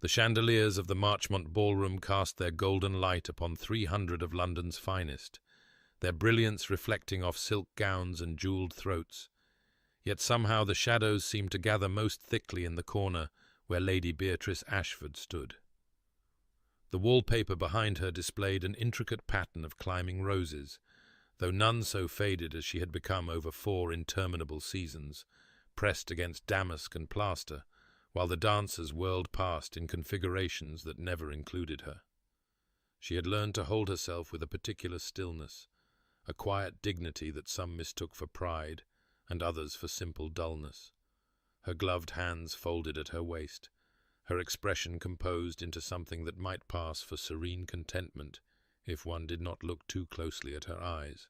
The chandeliers of the Marchmont ballroom cast their golden light upon 300 of London's finest, their brilliance reflecting off silk gowns and jewelled throats. Yet somehow the shadows seemed to gather most thickly in the corner where Lady Beatrice Ashford stood. The wallpaper behind her displayed an intricate pattern of climbing roses, though none so faded as she had become over 4 interminable seasons, pressed against damask and plaster, while the dancers whirled past in configurations that never included her. She had learned to hold herself with a particular stillness, a quiet dignity that some mistook for pride, and others for simple dullness. Her gloved hands folded at her waist, her expression composed into something that might pass for serene contentment if one did not look too closely at her eyes.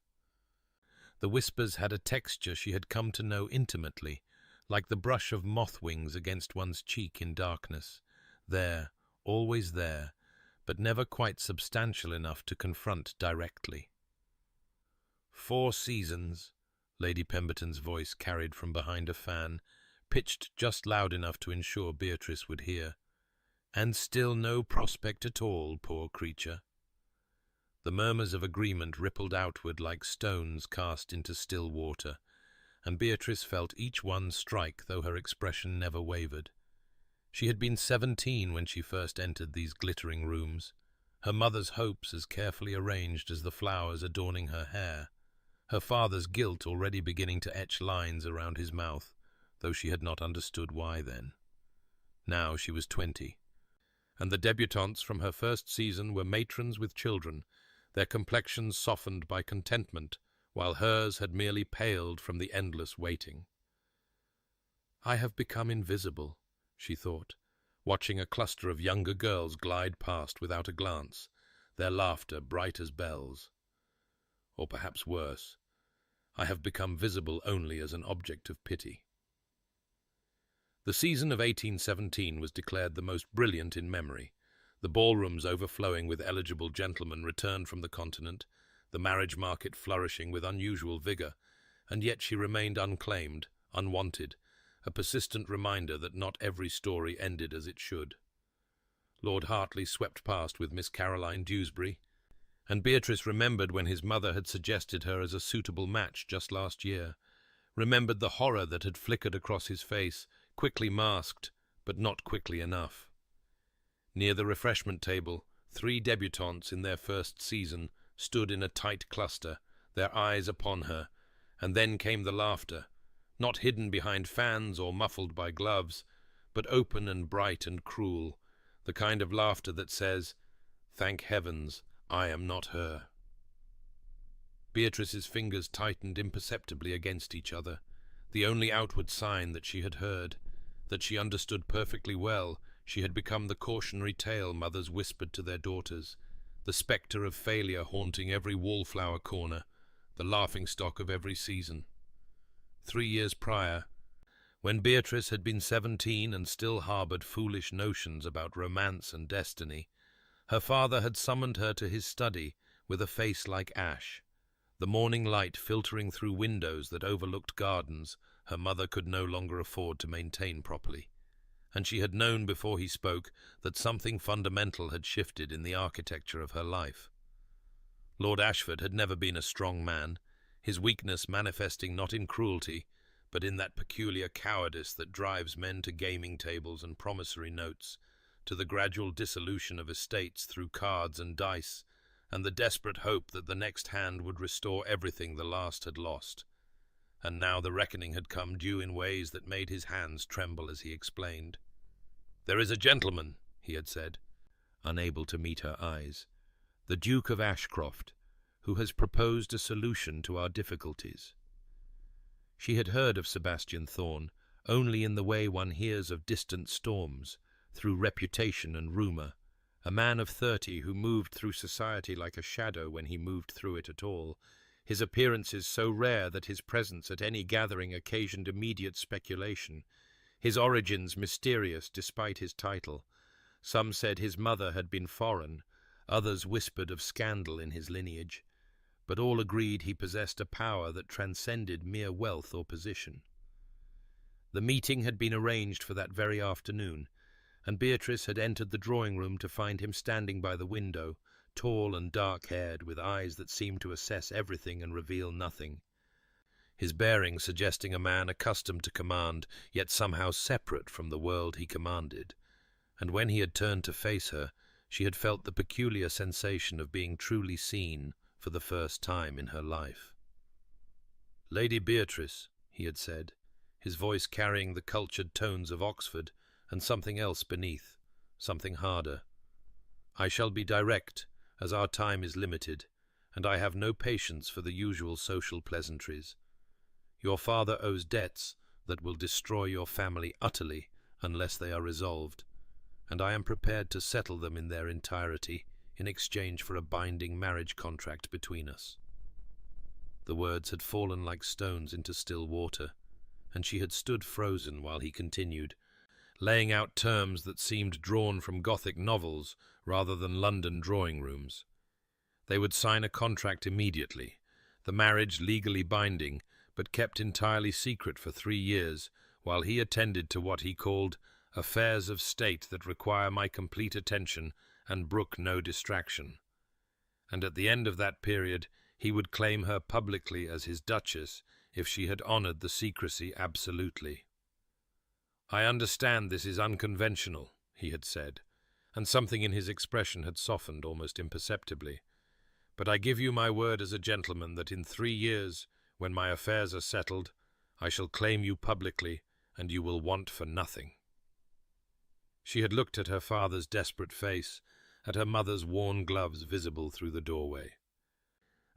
The whispers had a texture she had come to know intimately, like the brush of moth wings against one's cheek in darkness, there, always there, but never quite substantial enough to confront directly. 4 seasons, Lady Pemberton's voice carried from behind a fan, pitched just loud enough to ensure Beatrice would hear. And still no prospect at all, poor creature. The murmurs of agreement rippled outward like stones cast into still water, and Beatrice felt each one strike, though her expression never wavered. She had been 17 when she first entered these glittering rooms, her mother's hopes as carefully arranged as the flowers adorning her hair, her father's guilt already beginning to etch lines around his mouth, though she had not understood why then. Now she was 20, and the debutantes from her first season were matrons with children, their complexions softened by contentment, while hers had merely paled from the endless waiting. "I have become invisible," she thought, watching a cluster of younger girls glide past without a glance, their laughter bright as bells. Or perhaps worse, I have become visible only as an object of pity. The season of 1817 was declared the most brilliant in memory, the ballrooms overflowing with eligible gentlemen returned from the continent, the marriage market flourishing with unusual vigour, and yet she remained unclaimed, unwanted, a persistent reminder that not every story ended as it should. Lord Hartley swept past with Miss Caroline Dewsbury, and Beatrice remembered when his mother had suggested her as a suitable match just last year, remembered the horror that had flickered across his face, quickly masked, but not quickly enough. Near the refreshment table, 3 debutantes in their first season stood in a tight cluster, their eyes upon her, and then came the laughter, not hidden behind fans or muffled by gloves, but open and bright and cruel, the kind of laughter that says, "Thank heavens, I am not her." Beatrice's fingers tightened imperceptibly against each other, the only outward sign that she had heard, that she understood perfectly well. She had become the cautionary tale mothers whispered to their daughters, the spectre of failure haunting every wallflower corner, the laughing-stock of every season. 3 years prior, when Beatrice had been 17 and still harboured foolish notions about romance and destiny, her father had summoned her to his study with a face like ash. The morning light filtering through windows that overlooked gardens her mother could no longer afford to maintain properly, and she had known before he spoke that something fundamental had shifted in the architecture of her life. Lord Ashford had never been a strong man, his weakness manifesting not in cruelty, but in that peculiar cowardice that drives men to gaming tables and promissory notes, to the gradual dissolution of estates through cards and dice, and the desperate hope that the next hand would restore everything the last had lost. And now the reckoning had come due in ways that made his hands tremble as he explained. "There is a gentleman," he had said, unable to meet her eyes, "the Duke of Ashcroft, who has proposed a solution to our difficulties." She had heard of Sebastian Thorne only in the way one hears of distant storms, through reputation and rumour, a man of 30 who moved through society like a shadow when he moved through it at all, his appearances so rare that his presence at any gathering occasioned immediate speculation, his origins mysterious despite his title. Some said his mother had been foreign, others whispered of scandal in his lineage, but all agreed he possessed a power that transcended mere wealth or position. The meeting had been arranged for that very afternoon, and Beatrice had entered the drawing-room to find him standing by the window, tall and dark-haired, with eyes that seemed to assess everything and reveal nothing. His bearing suggesting a man accustomed to command, yet somehow separate from the world he commanded. And when he had turned to face her, she had felt the peculiar sensation of being truly seen for the first time in her life. "Lady Beatrice," he had said, his voice carrying the cultured tones of Oxford and something else beneath, something harder. "I shall be direct, as our time is limited, and I have no patience for the usual social pleasantries. Your father owes debts that will destroy your family utterly unless they are resolved, and I am prepared to settle them in their entirety in exchange for a binding marriage contract between us." The words had fallen like stones into still water, and she had stood frozen while he continued, laying out terms that seemed drawn from Gothic novels rather than London drawing-rooms. They would sign a contract immediately, the marriage legally binding, but kept entirely secret for 3 years, while he attended to what he called affairs of state that require my complete attention and brook no distraction. And at the end of that period, he would claim her publicly as his duchess if she had honoured the secrecy absolutely. "I understand this is unconventional," he had said, and something in his expression had softened almost imperceptibly. "But I give you my word as a gentleman that in 3 years, when my affairs are settled, I shall claim you publicly, and you will want for nothing." She had looked at her father's desperate face, at her mother's worn gloves visible through the doorway,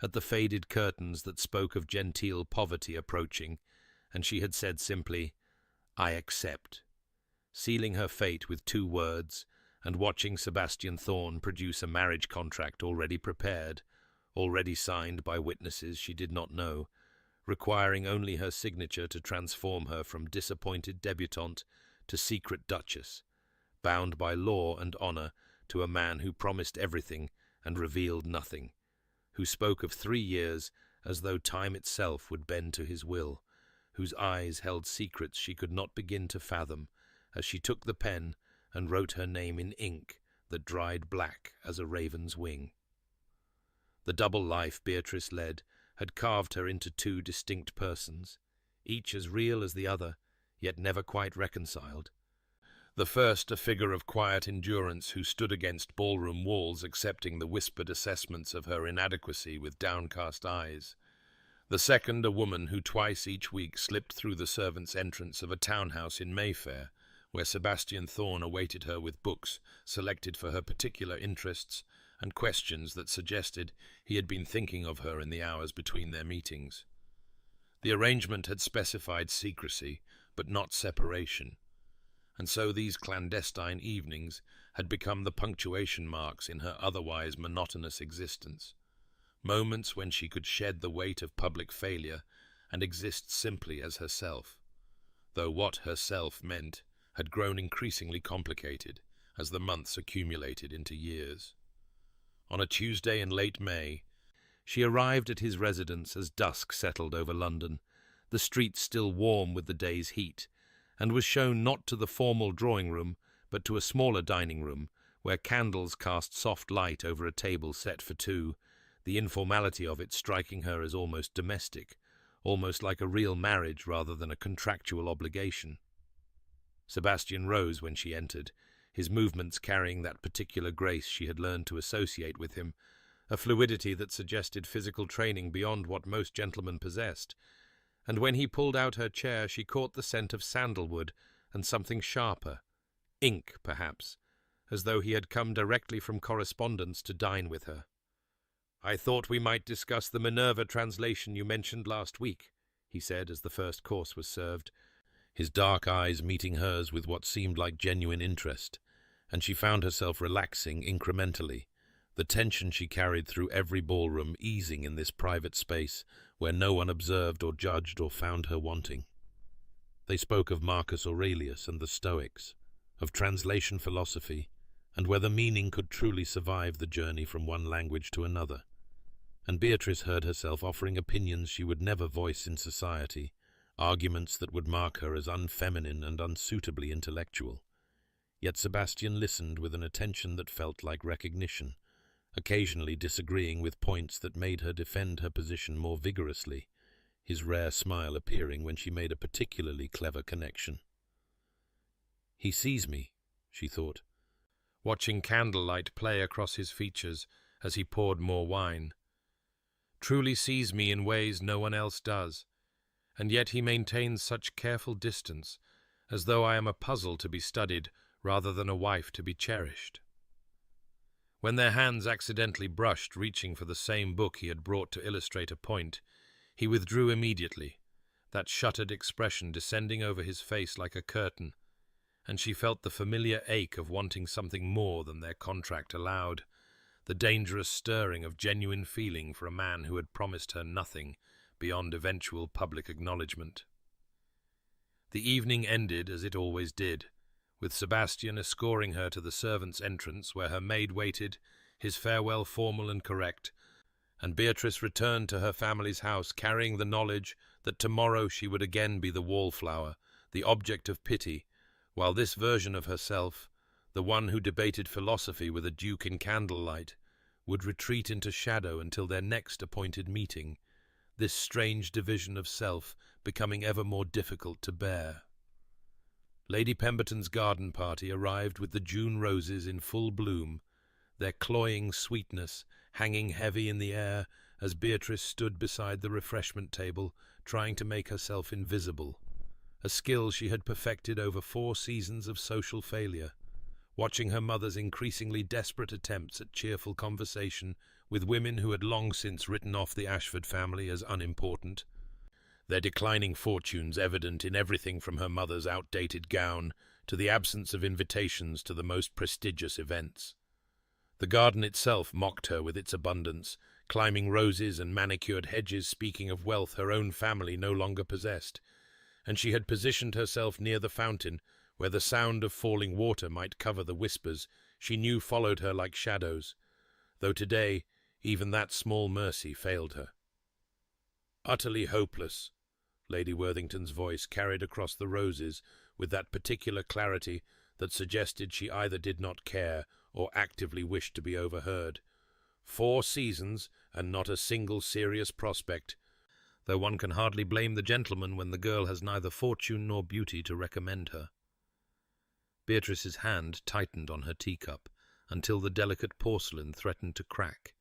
at the faded curtains that spoke of genteel poverty approaching, and she had said simply, "I accept," sealing her fate with 2 words, and watching Sebastian Thorne produce a marriage contract already prepared, already signed by witnesses she did not know, requiring only her signature to transform her from disappointed debutante to secret duchess, bound by law and honour to a man who promised everything and revealed nothing, who spoke of 3 years as though time itself would bend to his will, whose eyes held secrets she could not begin to fathom, as she took the pen and wrote her name in ink that dried black as a raven's wing. The double life Beatrice led had carved her into 2 distinct persons, each as real as the other, yet never quite reconciled. The first a figure of quiet endurance who stood against ballroom walls accepting the whispered assessments of her inadequacy with downcast eyes. The second a woman who twice each week slipped through the servants' entrance of a townhouse in Mayfair, where Sebastian Thorne awaited her with books selected for her particular interests and questions that suggested he had been thinking of her in the hours between their meetings. The arrangement had specified secrecy, but not separation, and so these clandestine evenings had become the punctuation marks in her otherwise monotonous existence, moments when she could shed the weight of public failure and exist simply as herself, though what herself meant had grown increasingly complicated as the months accumulated into years. On a Tuesday in late May, she arrived at his residence as dusk settled over London, the streets still warm with the day's heat, and was shown not to the formal drawing-room, but to a smaller dining-room, where candles cast soft light over a table set for 2, the informality of it striking her as almost domestic, almost like a real marriage rather than a contractual obligation. Sebastian rose when she entered, his movements carrying that particular grace she had learned to associate with him, a fluidity that suggested physical training beyond what most gentlemen possessed, and when he pulled out her chair she caught the scent of sandalwood and something sharper, ink perhaps, as though he had come directly from correspondence to dine with her. "I thought we might discuss the Minerva translation you mentioned last week," he said as the first course was served, his dark eyes meeting hers with what seemed like genuine interest, and she found herself relaxing incrementally, the tension she carried through every ballroom easing in this private space where no one observed or judged or found her wanting. They spoke of Marcus Aurelius and the Stoics, of translation philosophy, and whether meaning could truly survive the journey from one language to another. And Beatrice heard herself offering opinions she would never voice in society, arguments that would mark her as unfeminine and unsuitably intellectual. Yet Sebastian listened with an attention that felt like recognition, occasionally disagreeing with points that made her defend her position more vigorously, his rare smile appearing when she made a particularly clever connection. "He sees me," she thought, watching candlelight play across his features as he poured more wine. "Truly sees me in ways no one else does, and yet he maintains such careful distance, as though I am a puzzle to be studied rather than a wife to be cherished." When their hands accidentally brushed, reaching for the same book he had brought to illustrate a point, he withdrew immediately, that shuttered expression descending over his face like a curtain, and she felt the familiar ache of wanting something more than their contract allowed, the dangerous stirring of genuine feeling for a man who had promised her nothing beyond eventual public acknowledgement. The evening ended as it always did, with Sebastian escorting her to the servants' entrance where her maid waited, his farewell formal and correct, and Beatrice returned to her family's house carrying the knowledge that tomorrow she would again be the wallflower, the object of pity, while this version of herself, the one who debated philosophy with a duke in candlelight, would retreat into shadow until their next appointed meeting, this strange division of self becoming ever more difficult to bear. Lady Pemberton's garden party arrived with the June roses in full bloom, their cloying sweetness hanging heavy in the air as Beatrice stood beside the refreshment table, trying to make herself invisible, a skill she had perfected over 4 seasons of social failure, watching her mother's increasingly desperate attempts at cheerful conversation with women who had long since written off the Ashford family as unimportant, their declining fortunes evident in everything from her mother's outdated gown to the absence of invitations to the most prestigious events. The garden itself mocked her with its abundance, climbing roses and manicured hedges speaking of wealth her own family no longer possessed, and she had positioned herself near the fountain, where the sound of falling water might cover the whispers she knew followed her like shadows, though today even that small mercy failed her. "Utterly hopeless," Lady Worthington's voice carried across the roses with that particular clarity that suggested she either did not care or actively wished to be overheard. 4 seasons and not a single serious prospect, though one can hardly blame the gentleman when the girl has neither fortune nor beauty to recommend her. Beatrice's hand tightened on her teacup until the delicate porcelain threatened to crack,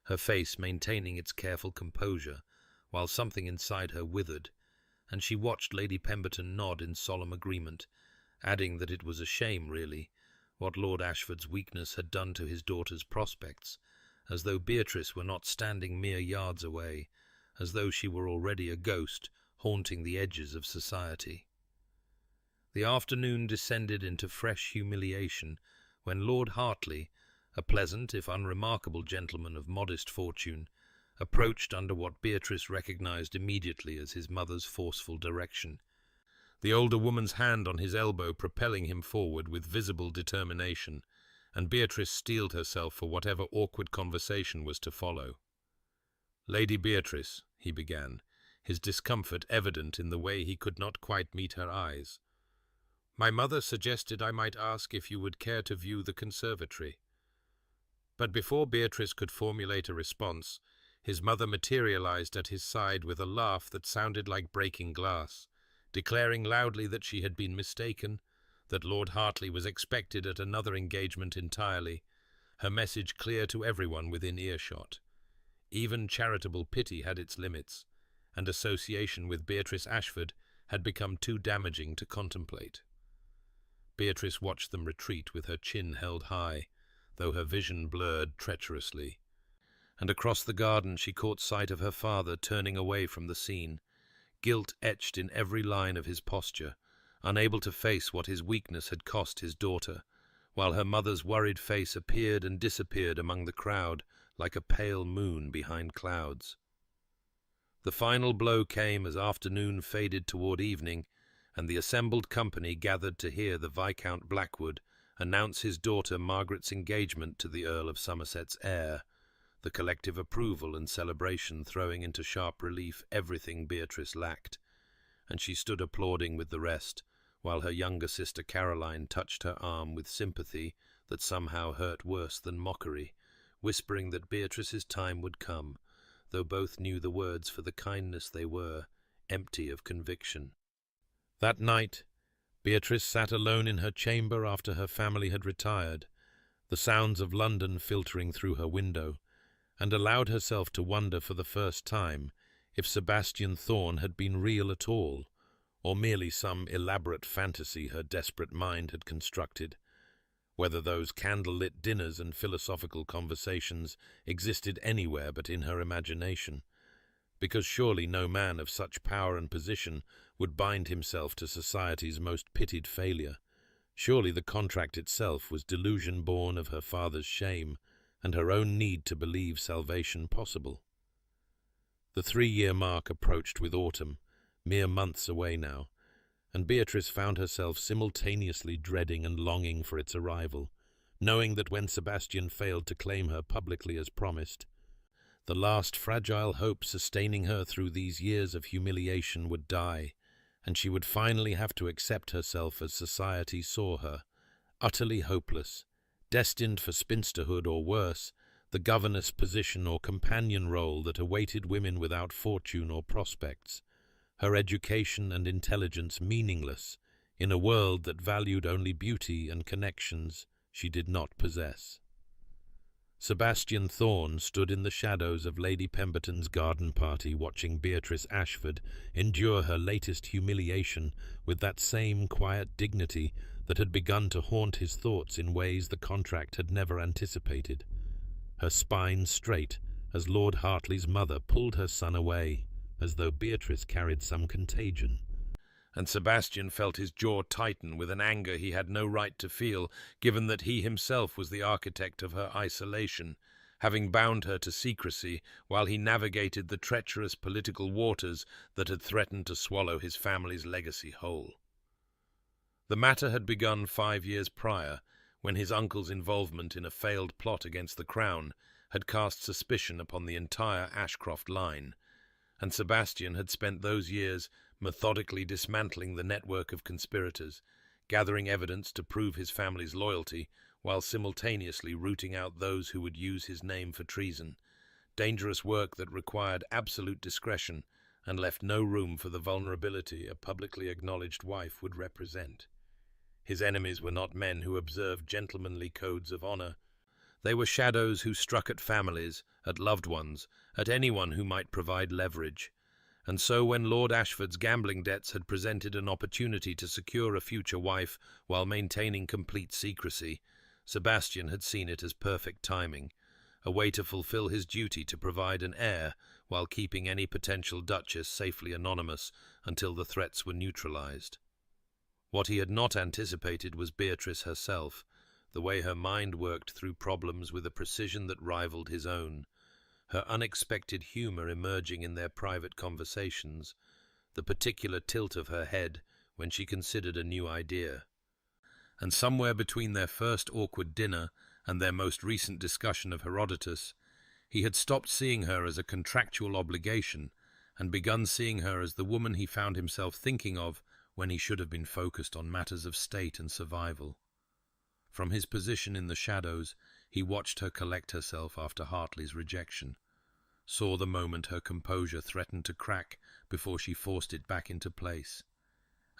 her face maintaining its careful composure, while something inside her withered, and she watched Lady Pemberton nod in solemn agreement, adding that it was a shame, really, what Lord Ashford's weakness had done to his daughter's prospects, as though Beatrice were not standing mere yards away, as though she were already a ghost haunting the edges of society. The afternoon descended into fresh humiliation when Lord Hartley, a pleasant if unremarkable gentleman of modest fortune, approached under what Beatrice recognized immediately as his mother's forceful direction, the older woman's hand on his elbow propelling him forward with visible determination, and Beatrice steeled herself for whatever awkward conversation was to follow. "Lady Beatrice," he began, his discomfort evident in the way he could not quite meet her eyes, "my mother suggested I might ask if you would care to view the conservatory." But before Beatrice could formulate a response, his mother materialized at his side with a laugh that sounded like breaking glass, declaring loudly that she had been mistaken, that Lord Hartley was expected at another engagement entirely, her message clear to everyone within earshot. Even charitable pity had its limits, and association with Beatrice Ashford had become too damaging to contemplate. Beatrice watched them retreat with her chin held high, though her vision blurred treacherously, and across the garden she caught sight of her father turning away from the scene, guilt etched in every line of his posture, unable to face what his weakness had cost his daughter, while her mother's worried face appeared and disappeared among the crowd like a pale moon behind clouds. The final blow came as afternoon faded toward evening, and the assembled company gathered to hear the Viscount Blackwood announce his daughter Margaret's engagement to the Earl of Somerset's heir, the collective approval and celebration throwing into sharp relief everything Beatrice lacked, and she stood applauding with the rest, while her younger sister Caroline touched her arm with sympathy that somehow hurt worse than mockery, whispering that Beatrice's time would come, though both knew the words for the kindness they were, empty of conviction. That night, Beatrice sat alone in her chamber after her family had retired, the sounds of London filtering through her window, and allowed herself to wonder for the first time if Sebastian Thorne had been real at all, or merely some elaborate fantasy her desperate mind had constructed, whether those candle-lit dinners and philosophical conversations existed anywhere but in her imagination, because surely no man of such power and position would bind himself to society's most pitied failure. Surely the contract itself was delusion born of her father's shame and her own need to believe salvation possible. The 3-year mark approached with autumn, mere months away now, and Beatrice found herself simultaneously dreading and longing for its arrival, knowing that when Sebastian failed to claim her publicly as promised, the last fragile hope sustaining her through these years of humiliation would die, and she would finally have to accept herself as society saw her, utterly hopeless, destined for spinsterhood or worse, the governess position or companion role that awaited women without fortune or prospects, her education and intelligence meaningless in a world that valued only beauty and connections she did not possess. Sebastian Thorne stood in the shadows of Lady Pemberton's garden party watching Beatrice Ashford endure her latest humiliation with that same quiet dignity that had begun to haunt his thoughts in ways the contract had never anticipated, her spine straight as Lord Hartley's mother pulled her son away, as though Beatrice carried some contagion. And Sebastian felt his jaw tighten with an anger he had no right to feel, given that he himself was the architect of her isolation, having bound her to secrecy while he navigated the treacherous political waters that had threatened to swallow his family's legacy whole. The matter had begun 5 years prior, when his uncle's involvement in a failed plot against the Crown had cast suspicion upon the entire Ashcroft line, and Sebastian had spent those years methodically dismantling the network of conspirators, gathering evidence to prove his family's loyalty, while simultaneously rooting out those who would use his name for treason, dangerous work that required absolute discretion and left no room for the vulnerability a publicly acknowledged wife would represent. His enemies were not men who observed gentlemanly codes of honor. They were shadows who struck at families, at loved ones, at anyone who might provide leverage. And so when Lord Ashford's gambling debts had presented an opportunity to secure a future wife while maintaining complete secrecy, Sebastian had seen it as perfect timing, a way to fulfill his duty to provide an heir while keeping any potential duchess safely anonymous until the threats were neutralized. What he had not anticipated was Beatrice herself, the way her mind worked through problems with a precision that rivaled his own, her unexpected humor emerging in their private conversations, the particular tilt of her head when she considered a new idea. And somewhere between their first awkward dinner and their most recent discussion of Herodotus, he had stopped seeing her as a contractual obligation and begun seeing her as the woman he found himself thinking of when he should have been focused on matters of state and survival. From his position in the shadows, he watched her collect herself after Hartley's rejection, saw the moment her composure threatened to crack before she forced it back into place,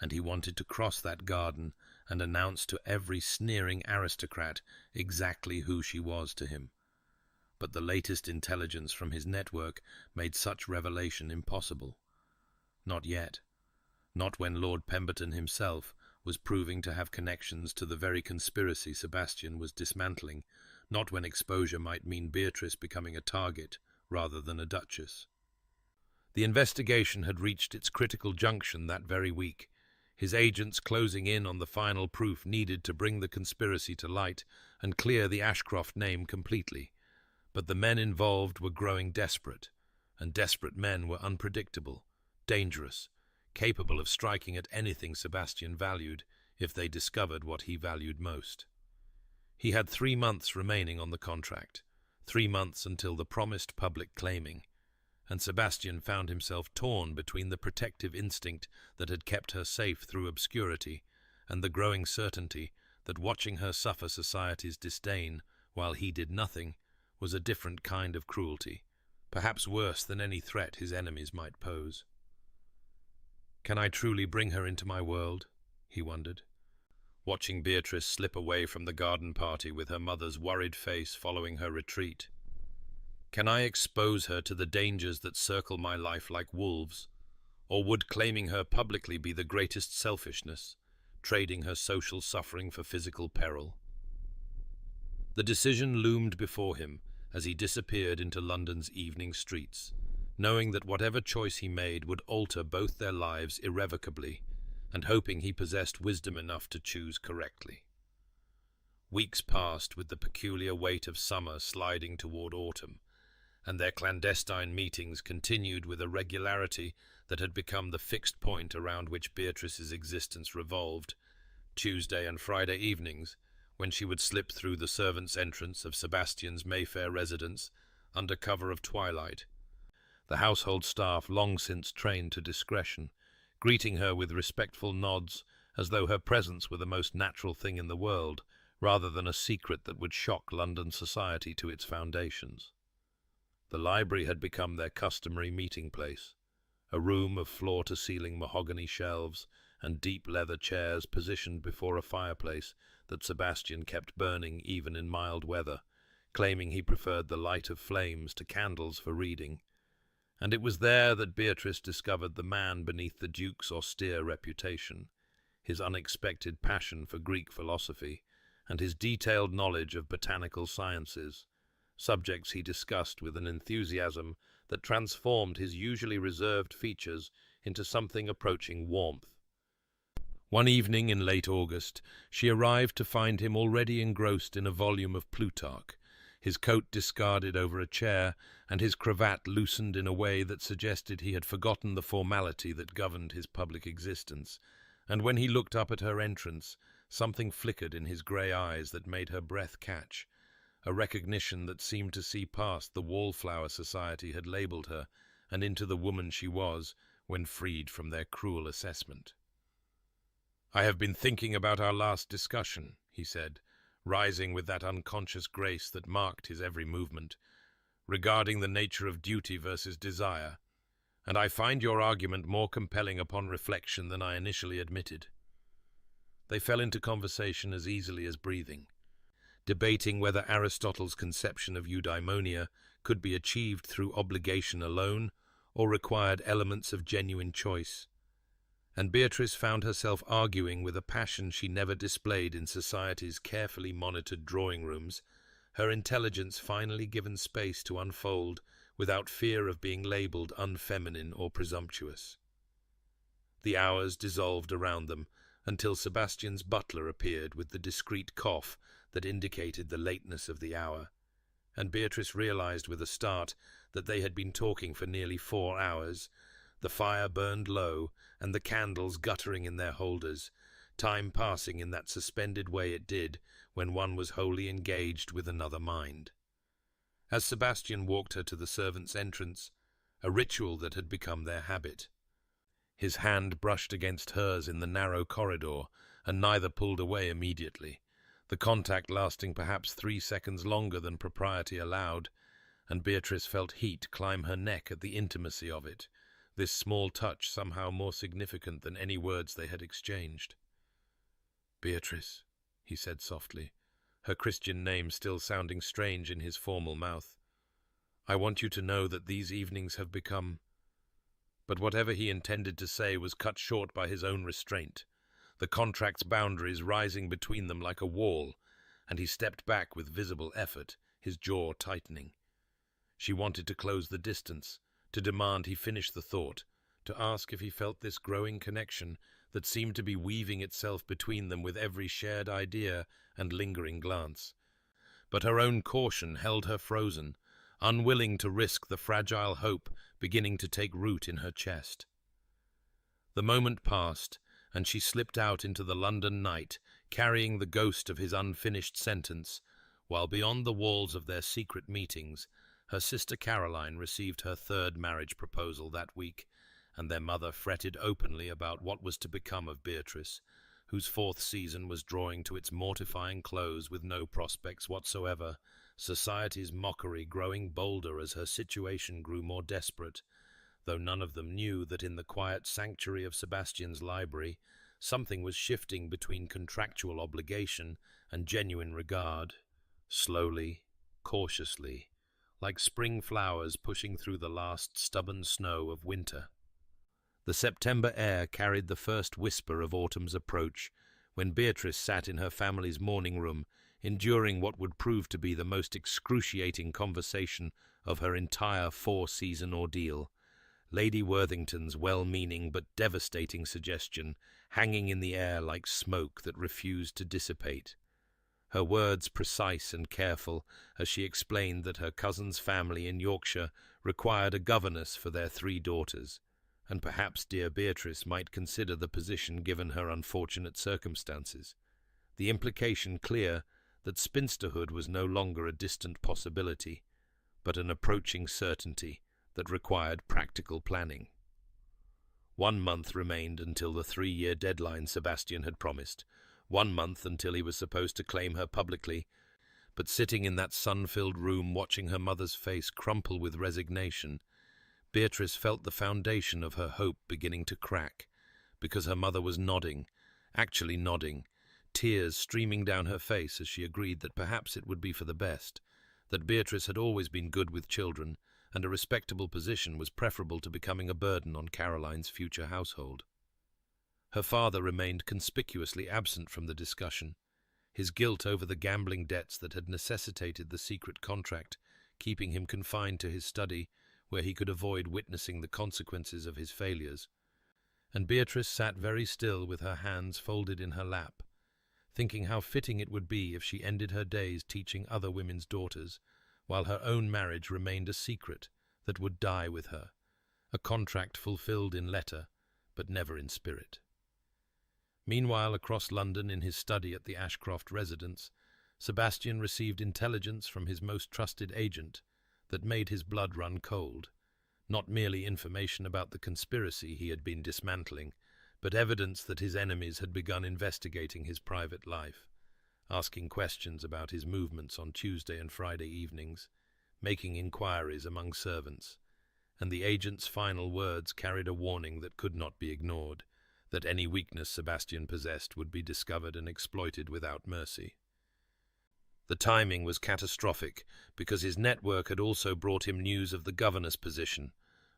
and he wanted to cross that garden and announce to every sneering aristocrat exactly who she was to him. But the latest intelligence from his network made such revelation impossible. Not yet. Not when Lord Pemberton himself was proving to have connections to the very conspiracy Sebastian was dismantling, not when exposure might mean Beatrice becoming a target rather than a duchess. The investigation had reached its critical junction that very week, his agents closing in on the final proof needed to bring the conspiracy to light and clear the Ashcroft name completely. But the men involved were growing desperate, and desperate men were unpredictable, dangerous, capable of striking at anything Sebastian valued if they discovered what he valued most. He had 3 months remaining on the contract, 3 months until the promised public claiming, and Sebastian found himself torn between the protective instinct that had kept her safe through obscurity and the growing certainty that watching her suffer society's disdain while he did nothing was a different kind of cruelty, perhaps worse than any threat his enemies might pose. "Can I truly bring her into my world?" he wondered, watching Beatrice slip away from the garden party with her mother's worried face following her retreat. "Can I expose her to the dangers that circle my life like wolves? Or would claiming her publicly be the greatest selfishness, trading her social suffering for physical peril?" The decision loomed before him as he disappeared into London's evening streets, knowing that whatever choice he made would alter both their lives irrevocably, and hoping he possessed wisdom enough to choose correctly. Weeks passed with the peculiar weight of summer sliding toward autumn, and their clandestine meetings continued with a regularity that had become the fixed point around which Beatrice's existence revolved. Tuesday and Friday evenings, when she would slip through the servants' entrance of Sebastian's Mayfair residence under cover of twilight, the household staff long since trained to discretion, greeting her with respectful nods as though her presence were the most natural thing in the world, rather than a secret that would shock London society to its foundations. The library had become their customary meeting place, a room of floor-to-ceiling mahogany shelves and deep leather chairs positioned before a fireplace that Sebastian kept burning even in mild weather, claiming he preferred the light of flames to candles for reading. And it was there that Beatrice discovered the man beneath the Duke's austere reputation, his unexpected passion for Greek philosophy, and his detailed knowledge of botanical sciences, subjects he discussed with an enthusiasm that transformed his usually reserved features into something approaching warmth. One evening in late August, she arrived to find him already engrossed in a volume of Plutarch, his coat discarded over a chair, and his cravat loosened in a way that suggested he had forgotten the formality that governed his public existence. And when he looked up at her entrance, something flickered in his grey eyes that made her breath catch, a recognition that seemed to see past the wallflower society had labelled her, and into the woman she was when freed from their cruel assessment. "I have been thinking about our last discussion," he said, rising with that unconscious grace that marked his every movement, "regarding the nature of duty versus desire, and I find your argument more compelling upon reflection than I initially admitted." They fell into conversation as easily as breathing, debating whether Aristotle's conception of eudaimonia could be achieved through obligation alone or required elements of genuine choice. And Beatrice found herself arguing with a passion she never displayed in society's carefully monitored drawing rooms, her intelligence finally given space to unfold without fear of being labelled unfeminine or presumptuous. The hours dissolved around them until Sebastian's butler appeared with the discreet cough that indicated the lateness of the hour, and Beatrice realized with a start that they had been talking for nearly 4 hours. The fire burned low, and the candles guttering in their holders, time passing in that suspended way it did when one was wholly engaged with another mind. As Sebastian walked her to the servants' entrance, a ritual that had become their habit, his hand brushed against hers in the narrow corridor, and neither pulled away immediately, the contact lasting perhaps 3 seconds longer than propriety allowed, and Beatrice felt heat climb her neck at the intimacy of it, this small touch somehow more significant than any words they had exchanged. "Beatrice," he said softly, her Christian name still sounding strange in his formal mouth, "I want you to know that these evenings have become—" But whatever he intended to say was cut short by his own restraint, the contract's boundaries rising between them like a wall, and he stepped back with visible effort, his jaw tightening. She wanted to close the distance, to demand he finish the thought, to ask if he felt this growing connection that seemed to be weaving itself between them with every shared idea and lingering glance. But her own caution held her frozen, unwilling to risk the fragile hope beginning to take root in her chest. The moment passed, and she slipped out into the London night, carrying the ghost of his unfinished sentence, while beyond the walls of their secret meetings, her sister Caroline received her 3rd marriage proposal that week, and their mother fretted openly about what was to become of Beatrice, whose fourth season was drawing to its mortifying close with no prospects whatsoever, society's mockery growing bolder as her situation grew more desperate, though none of them knew that in the quiet sanctuary of Sebastian's library something was shifting between contractual obligation and genuine regard, slowly, cautiously, like spring flowers pushing through the last stubborn snow of winter. The September air carried the first whisper of autumn's approach, when Beatrice sat in her family's morning room, enduring what would prove to be the most excruciating conversation of her entire four-season ordeal. Lady Worthington's well-meaning but devastating suggestion hanging in the air like smoke that refused to dissipate. Her words precise and careful as she explained that her cousin's family in Yorkshire required a governess for their 3 daughters, and perhaps dear Beatrice might consider the position given her unfortunate circumstances. The implication clear that spinsterhood was no longer a distant possibility, but an approaching certainty that required practical planning. 1 month remained until the 3-year deadline Sebastian had promised. 1 month until he was supposed to claim her publicly, but sitting in that sun-filled room watching her mother's face crumple with resignation, Beatrice felt the foundation of her hope beginning to crack, because her mother was nodding, actually nodding, tears streaming down her face as she agreed that perhaps it would be for the best, that Beatrice had always been good with children, and a respectable position was preferable to becoming a burden on Caroline's future household. Her father remained conspicuously absent from the discussion, his guilt over the gambling debts that had necessitated the secret contract keeping him confined to his study, where he could avoid witnessing the consequences of his failures. And Beatrice sat very still with her hands folded in her lap, thinking how fitting it would be if she ended her days teaching other women's daughters, while her own marriage remained a secret that would die with her, a contract fulfilled in letter, but never in spirit. Meanwhile, across London in his study at the Ashcroft residence, Sebastian received intelligence from his most trusted agent that made his blood run cold, not merely information about the conspiracy he had been dismantling, but evidence that his enemies had begun investigating his private life, asking questions about his movements on Tuesday and Friday evenings, making inquiries among servants, and the agent's final words carried a warning that could not be ignored, that any weakness Sebastian possessed would be discovered and exploited without mercy. The timing was catastrophic, because his network had also brought him news of the governess position,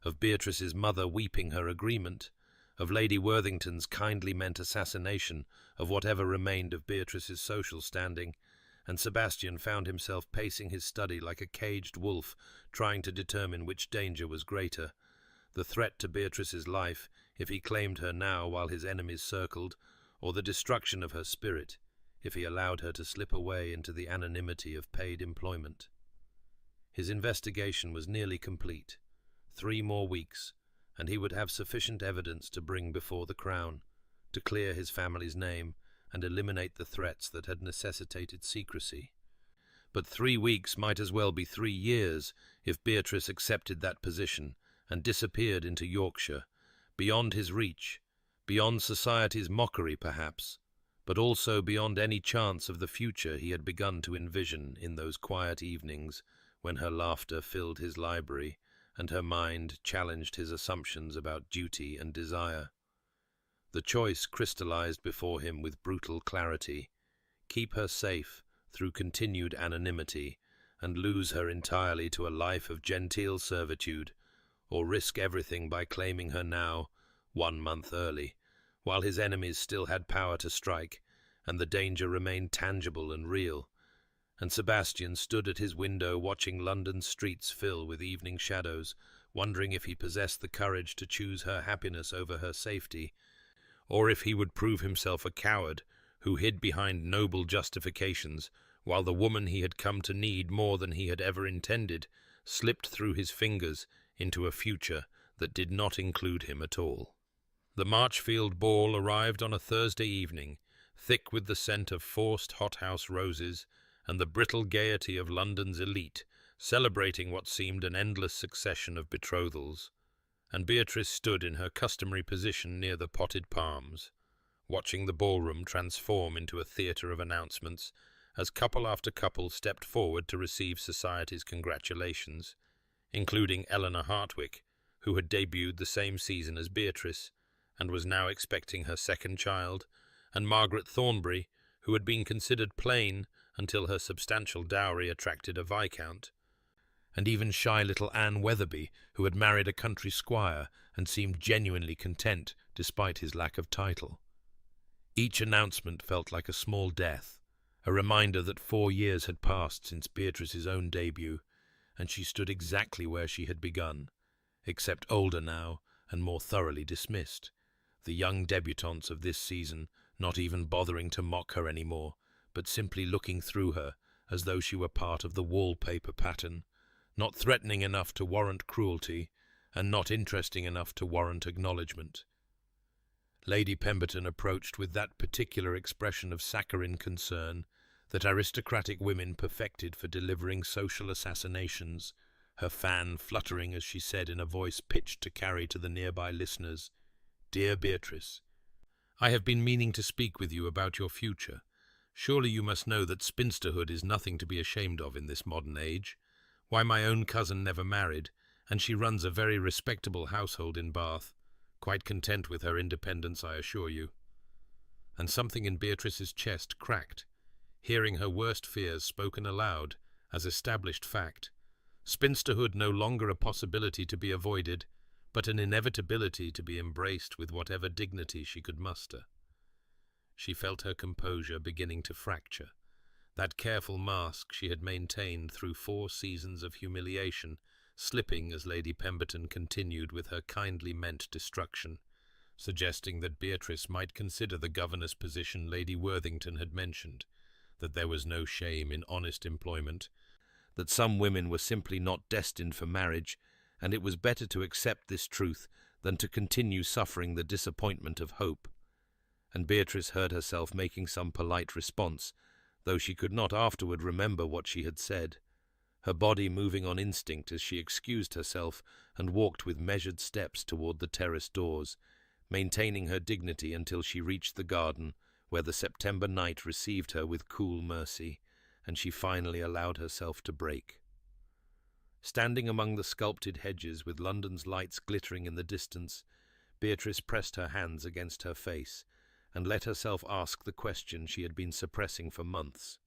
of Beatrice's mother weeping her agreement, of Lady Worthington's kindly meant assassination of whatever remained of Beatrice's social standing, and Sebastian found himself pacing his study like a caged wolf, trying to determine which danger was greater, the threat to Beatrice's life, if he claimed her now while his enemies circled, or the destruction of her spirit, if he allowed her to slip away into the anonymity of paid employment. His investigation was nearly complete. 3 more weeks, and he would have sufficient evidence to bring before the Crown, to clear his family's name and eliminate the threats that had necessitated secrecy. But 3 weeks might as well be 3 years if Beatrice accepted that position and disappeared into Yorkshire, beyond his reach, beyond society's mockery perhaps, but also beyond any chance of the future he had begun to envision in those quiet evenings when her laughter filled his library and her mind challenged his assumptions about duty and desire. The choice crystallized before him with brutal clarity: keep her safe through continued anonymity and lose her entirely to a life of genteel servitude, or risk everything by claiming her now, 1 month early, while his enemies still had power to strike, and the danger remained tangible and real. And Sebastian stood at his window watching London's streets fill with evening shadows, wondering if he possessed the courage to choose her happiness over her safety, or if he would prove himself a coward who hid behind noble justifications, while the woman he had come to need more than he had ever intended slipped through his fingers into a future that did not include him at all. The Marchfield ball arrived on a Thursday evening, thick with the scent of forced hothouse roses and the brittle gaiety of London's elite, celebrating what seemed an endless succession of betrothals, and Beatrice stood in her customary position near the potted palms, watching the ballroom transform into a theatre of announcements as couple after couple stepped forward to receive society's congratulations, including Eleanor Hartwick, who had debuted the same season as Beatrice and was now expecting her second child, and Margaret Thornbury, who had been considered plain until her substantial dowry attracted a viscount, and even shy little Anne Weatherby, who had married a country squire and seemed genuinely content despite his lack of title. Each announcement felt like a small death, a reminder that 4 years had passed since Beatrice's own debut, and she stood exactly where she had begun, except older now and more thoroughly dismissed, the young debutantes of this season not even bothering to mock her anymore, but simply looking through her as though she were part of the wallpaper pattern, not threatening enough to warrant cruelty, and not interesting enough to warrant acknowledgement. Lady Pemberton approached with that particular expression of saccharine concern that aristocratic women perfected for delivering social assassinations, her fan fluttering as she said in a voice pitched to carry to the nearby listeners, "Dear Beatrice, I have been meaning to speak with you about your future. Surely you must know that spinsterhood is nothing to be ashamed of in this modern age. Why, my own cousin never married, and she runs a very respectable household in Bath, quite content with her independence, I assure you." And something in Beatrice's chest cracked, hearing her worst fears spoken aloud as established fact, spinsterhood no longer a possibility to be avoided, but an inevitability to be embraced with whatever dignity she could muster. She felt her composure beginning to fracture. That careful mask she had maintained through 4 seasons of humiliation, slipping as Lady Pemberton continued with her kindly meant destruction, suggesting that Beatrice might consider the governor's position Lady Worthington had mentioned, that there was no shame in honest employment, that some women were simply not destined for marriage, and it was better to accept this truth than to continue suffering the disappointment of hope. And Beatrice heard herself making some polite response, though she could not afterward remember what she had said, her body moving on instinct as she excused herself and walked with measured steps toward the terrace doors, maintaining her dignity until she reached the garden, where the September night received her with cool mercy, and she finally allowed herself to break. Standing among the sculpted hedges with London's lights glittering in the distance, Beatrice pressed her hands against her face and let herself ask the question she had been suppressing for months.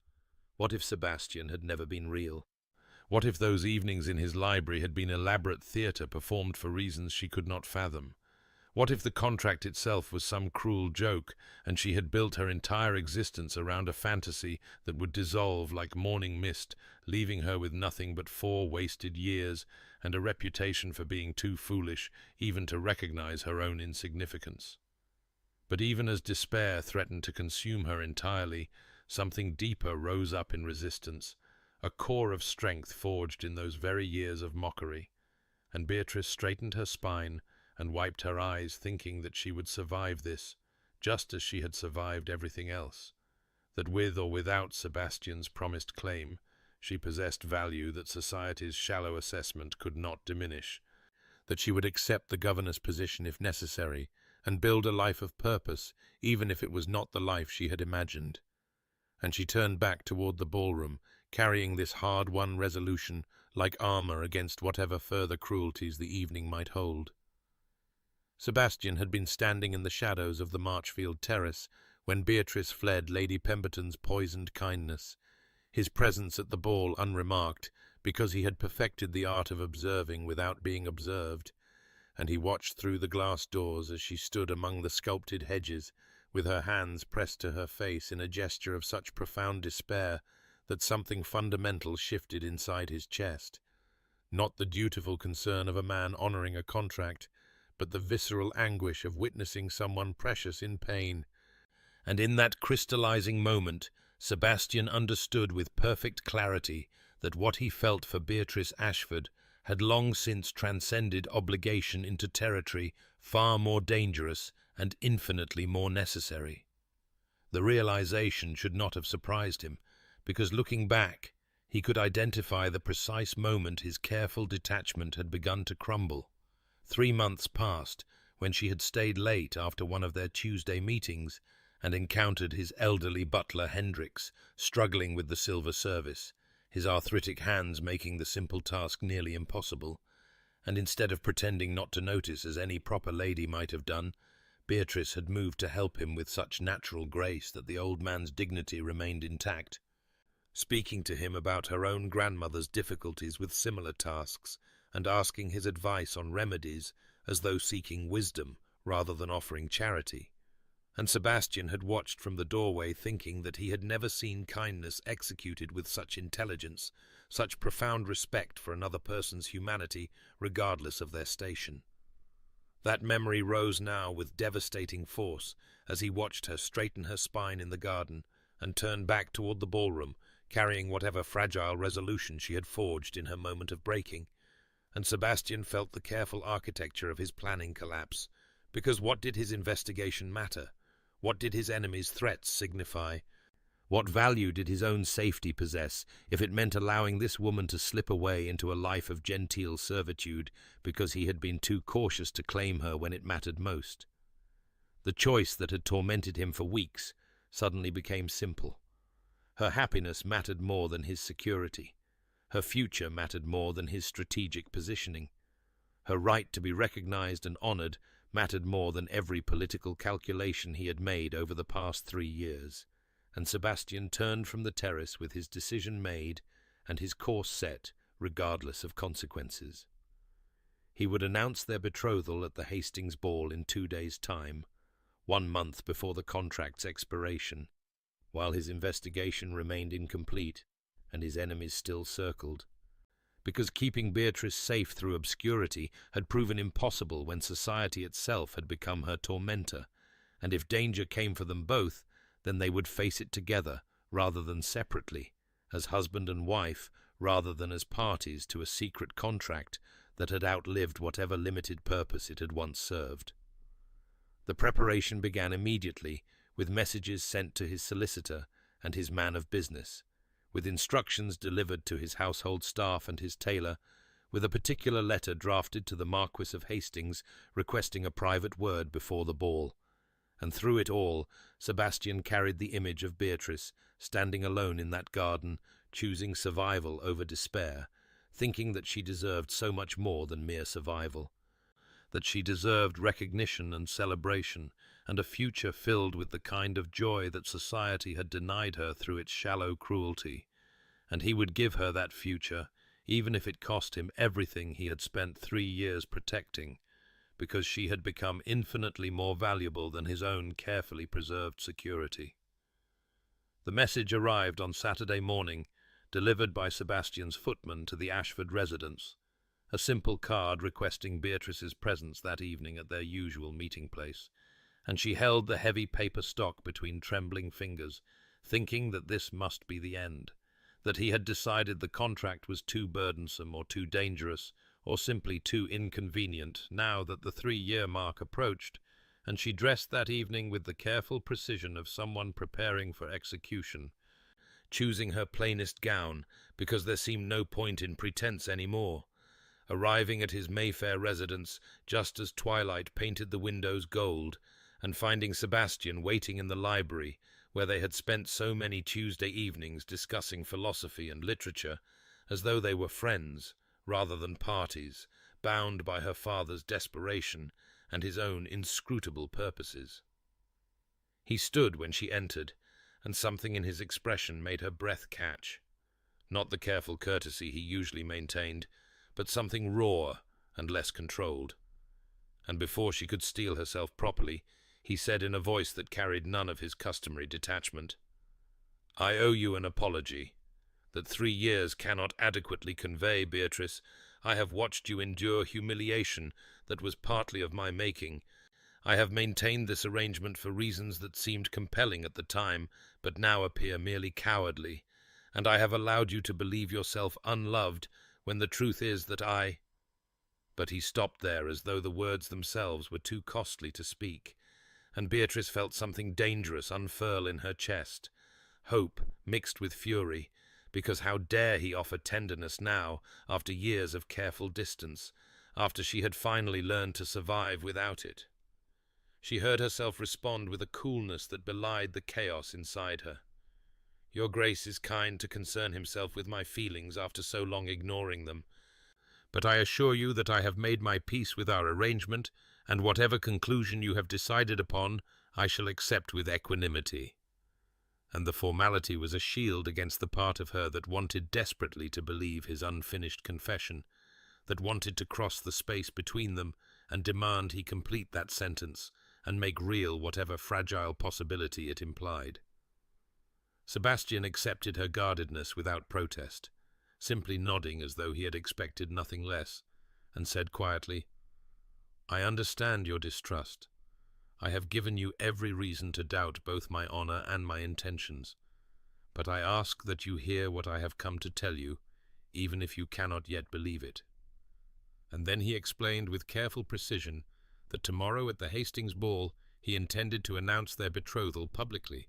What if Sebastian had never been real? What if those evenings in his library had been elaborate theatre performed for reasons she could not fathom? What if the contract itself was some cruel joke, and she had built her entire existence around a fantasy that would dissolve like morning mist, leaving her with nothing but 4 wasted years and a reputation for being too foolish even to recognize her own insignificance? But even as despair threatened to consume her entirely, something deeper rose up in resistance, a core of strength forged in those very years of mockery, and Beatrice straightened her spine and wiped her eyes, thinking that she would survive this, just as she had survived everything else, that with or without Sebastian's promised claim, she possessed value that society's shallow assessment could not diminish, that she would accept the governor's position if necessary, and build a life of purpose, even if it was not the life she had imagined. And she turned back toward the ballroom, carrying this hard-won resolution like armor against whatever further cruelties the evening might hold. Sebastian had been standing in the shadows of the Marchfield terrace when Beatrice fled Lady Pemberton's poisoned kindness, his presence at the ball unremarked because he had perfected the art of observing without being observed, and he watched through the glass doors as she stood among the sculpted hedges, with her hands pressed to her face in a gesture of such profound despair that something fundamental shifted inside his chest. Not the dutiful concern of a man honoring a contract, but the visceral anguish of witnessing someone precious in pain. And in that crystallizing moment, Sebastian understood with perfect clarity that what he felt for Beatrice Ashford had long since transcended obligation into territory far more dangerous and infinitely more necessary. The realization should not have surprised him, because looking back, he could identify the precise moment his careful detachment had begun to crumble. 3 months passed when she had stayed late after one of their Tuesday meetings, and encountered his elderly butler Hendricks, struggling with the silver service, his arthritic hands making the simple task nearly impossible. And instead of pretending not to notice as any proper lady might have done, Beatrice had moved to help him with such natural grace that the old man's dignity remained intact, speaking to him about her own grandmother's difficulties with similar tasks, and asking his advice on remedies as though seeking wisdom rather than offering charity. And Sebastian had watched from the doorway, thinking that he had never seen kindness executed with such intelligence, such profound respect for another person's humanity, regardless of their station. That memory rose now with devastating force as he watched her straighten her spine in the garden and turn back toward the ballroom, carrying whatever fragile resolution she had forged in her moment of breaking. And Sebastian felt the careful architecture of his planning collapse, because what did his investigation matter? What did his enemy's threats signify? What value did his own safety possess if it meant allowing this woman to slip away into a life of genteel servitude because he had been too cautious to claim her when it mattered most? The choice that had tormented him for weeks suddenly became simple. Her happiness mattered more than his security. Her future mattered more than his strategic positioning. Her right to be recognized and honored mattered more than every political calculation he had made over the past 3 years. And Sebastian turned from the terrace with his decision made and his course set, regardless of consequences. He would announce their betrothal at the Hastings ball in 2 days' time, 1 month before the contract's expiration, while his investigation remained incomplete and his enemies still circled. Because keeping Beatrice safe through obscurity had proven impossible when society itself had become her tormentor, and if danger came for them both, then they would face it together rather than separately, as husband and wife rather than as parties to a secret contract that had outlived whatever limited purpose it had once served. The preparation began immediately, with messages sent to his solicitor and his man of business, with instructions delivered to his household staff and his tailor, with a particular letter drafted to the Marquis of Hastings requesting a private word before the ball. And through it all, Sebastian carried the image of Beatrice, standing alone in that garden, choosing survival over despair, thinking that she deserved so much more than mere survival, that she deserved recognition and celebration, and a future filled with the kind of joy that society had denied her through its shallow cruelty. And he would give her that future, even if it cost him everything he had spent 3 years protecting, because she had become infinitely more valuable than his own carefully preserved security. The message arrived on Saturday morning, delivered by Sebastian's footman to the Ashford residence, a simple card requesting Beatrice's presence that evening at their usual meeting place, and she held the heavy paper stock between trembling fingers, thinking that this must be the end, that he had decided the contract was too burdensome or too dangerous, or simply too inconvenient now that the 3-year mark approached, and she dressed that evening with the careful precision of someone preparing for execution, choosing her plainest gown because there seemed no point in pretense any more, arriving at his Mayfair residence just as twilight painted the windows gold, and finding Sebastian waiting in the library where they had spent so many Tuesday evenings discussing philosophy and literature, as though they were friends rather than parties, bound by her father's desperation and his own inscrutable purposes. He stood when she entered, and something in his expression made her breath catch. Not the careful courtesy he usually maintained, but something raw and less controlled. And before she could steel herself properly, he said in a voice that carried none of his customary detachment, "I owe you an apology. That 3 years cannot adequately convey, Beatrice. I have watched you endure humiliation that was partly of my making. I have maintained this arrangement for reasons that seemed compelling at the time, but now appear merely cowardly, and I have allowed you to believe yourself unloved when the truth is that I—" But he stopped there as though the words themselves were too costly to speak, and Beatrice felt something dangerous unfurl in her chest, hope mixed with fury, because how dare he offer tenderness now, after years of careful distance, after she had finally learned to survive without it? She heard herself respond with a coolness that belied the chaos inside her. "Your Grace is kind to concern himself with my feelings after so long ignoring them. But I assure you that I have made my peace with our arrangement, and whatever conclusion you have decided upon, I shall accept with equanimity." And the formality was a shield against the part of her that wanted desperately to believe his unfinished confession, that wanted to cross the space between them and demand he complete that sentence and make real whatever fragile possibility it implied. Sebastian accepted her guardedness without protest, simply nodding as though he had expected nothing less, and said quietly, "I understand your distrust. I have given you every reason to doubt both my honor and my intentions, but I ask that you hear what I have come to tell you, even if you cannot yet believe it." And then he explained with careful precision that tomorrow at the Hastings ball he intended to announce their betrothal publicly,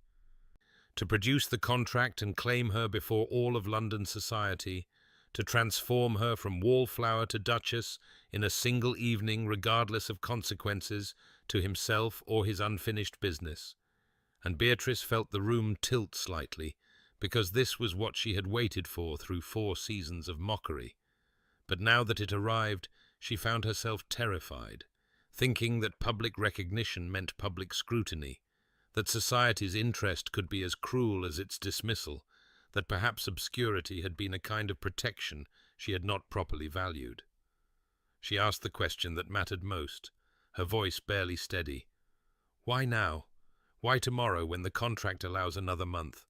to produce the contract and claim her before all of London society, to transform her from wallflower to duchess in a single evening regardless of consequences to himself or his unfinished business. And Beatrice felt the room tilt slightly, because this was what she had waited for through 4 seasons of mockery. But now that it arrived, she found herself terrified, thinking that public recognition meant public scrutiny, that society's interest could be as cruel as its dismissal, that perhaps obscurity had been a kind of protection she had not properly valued. She asked the question that mattered most, her voice barely steady. "Why now? Why tomorrow when the contract allows another month?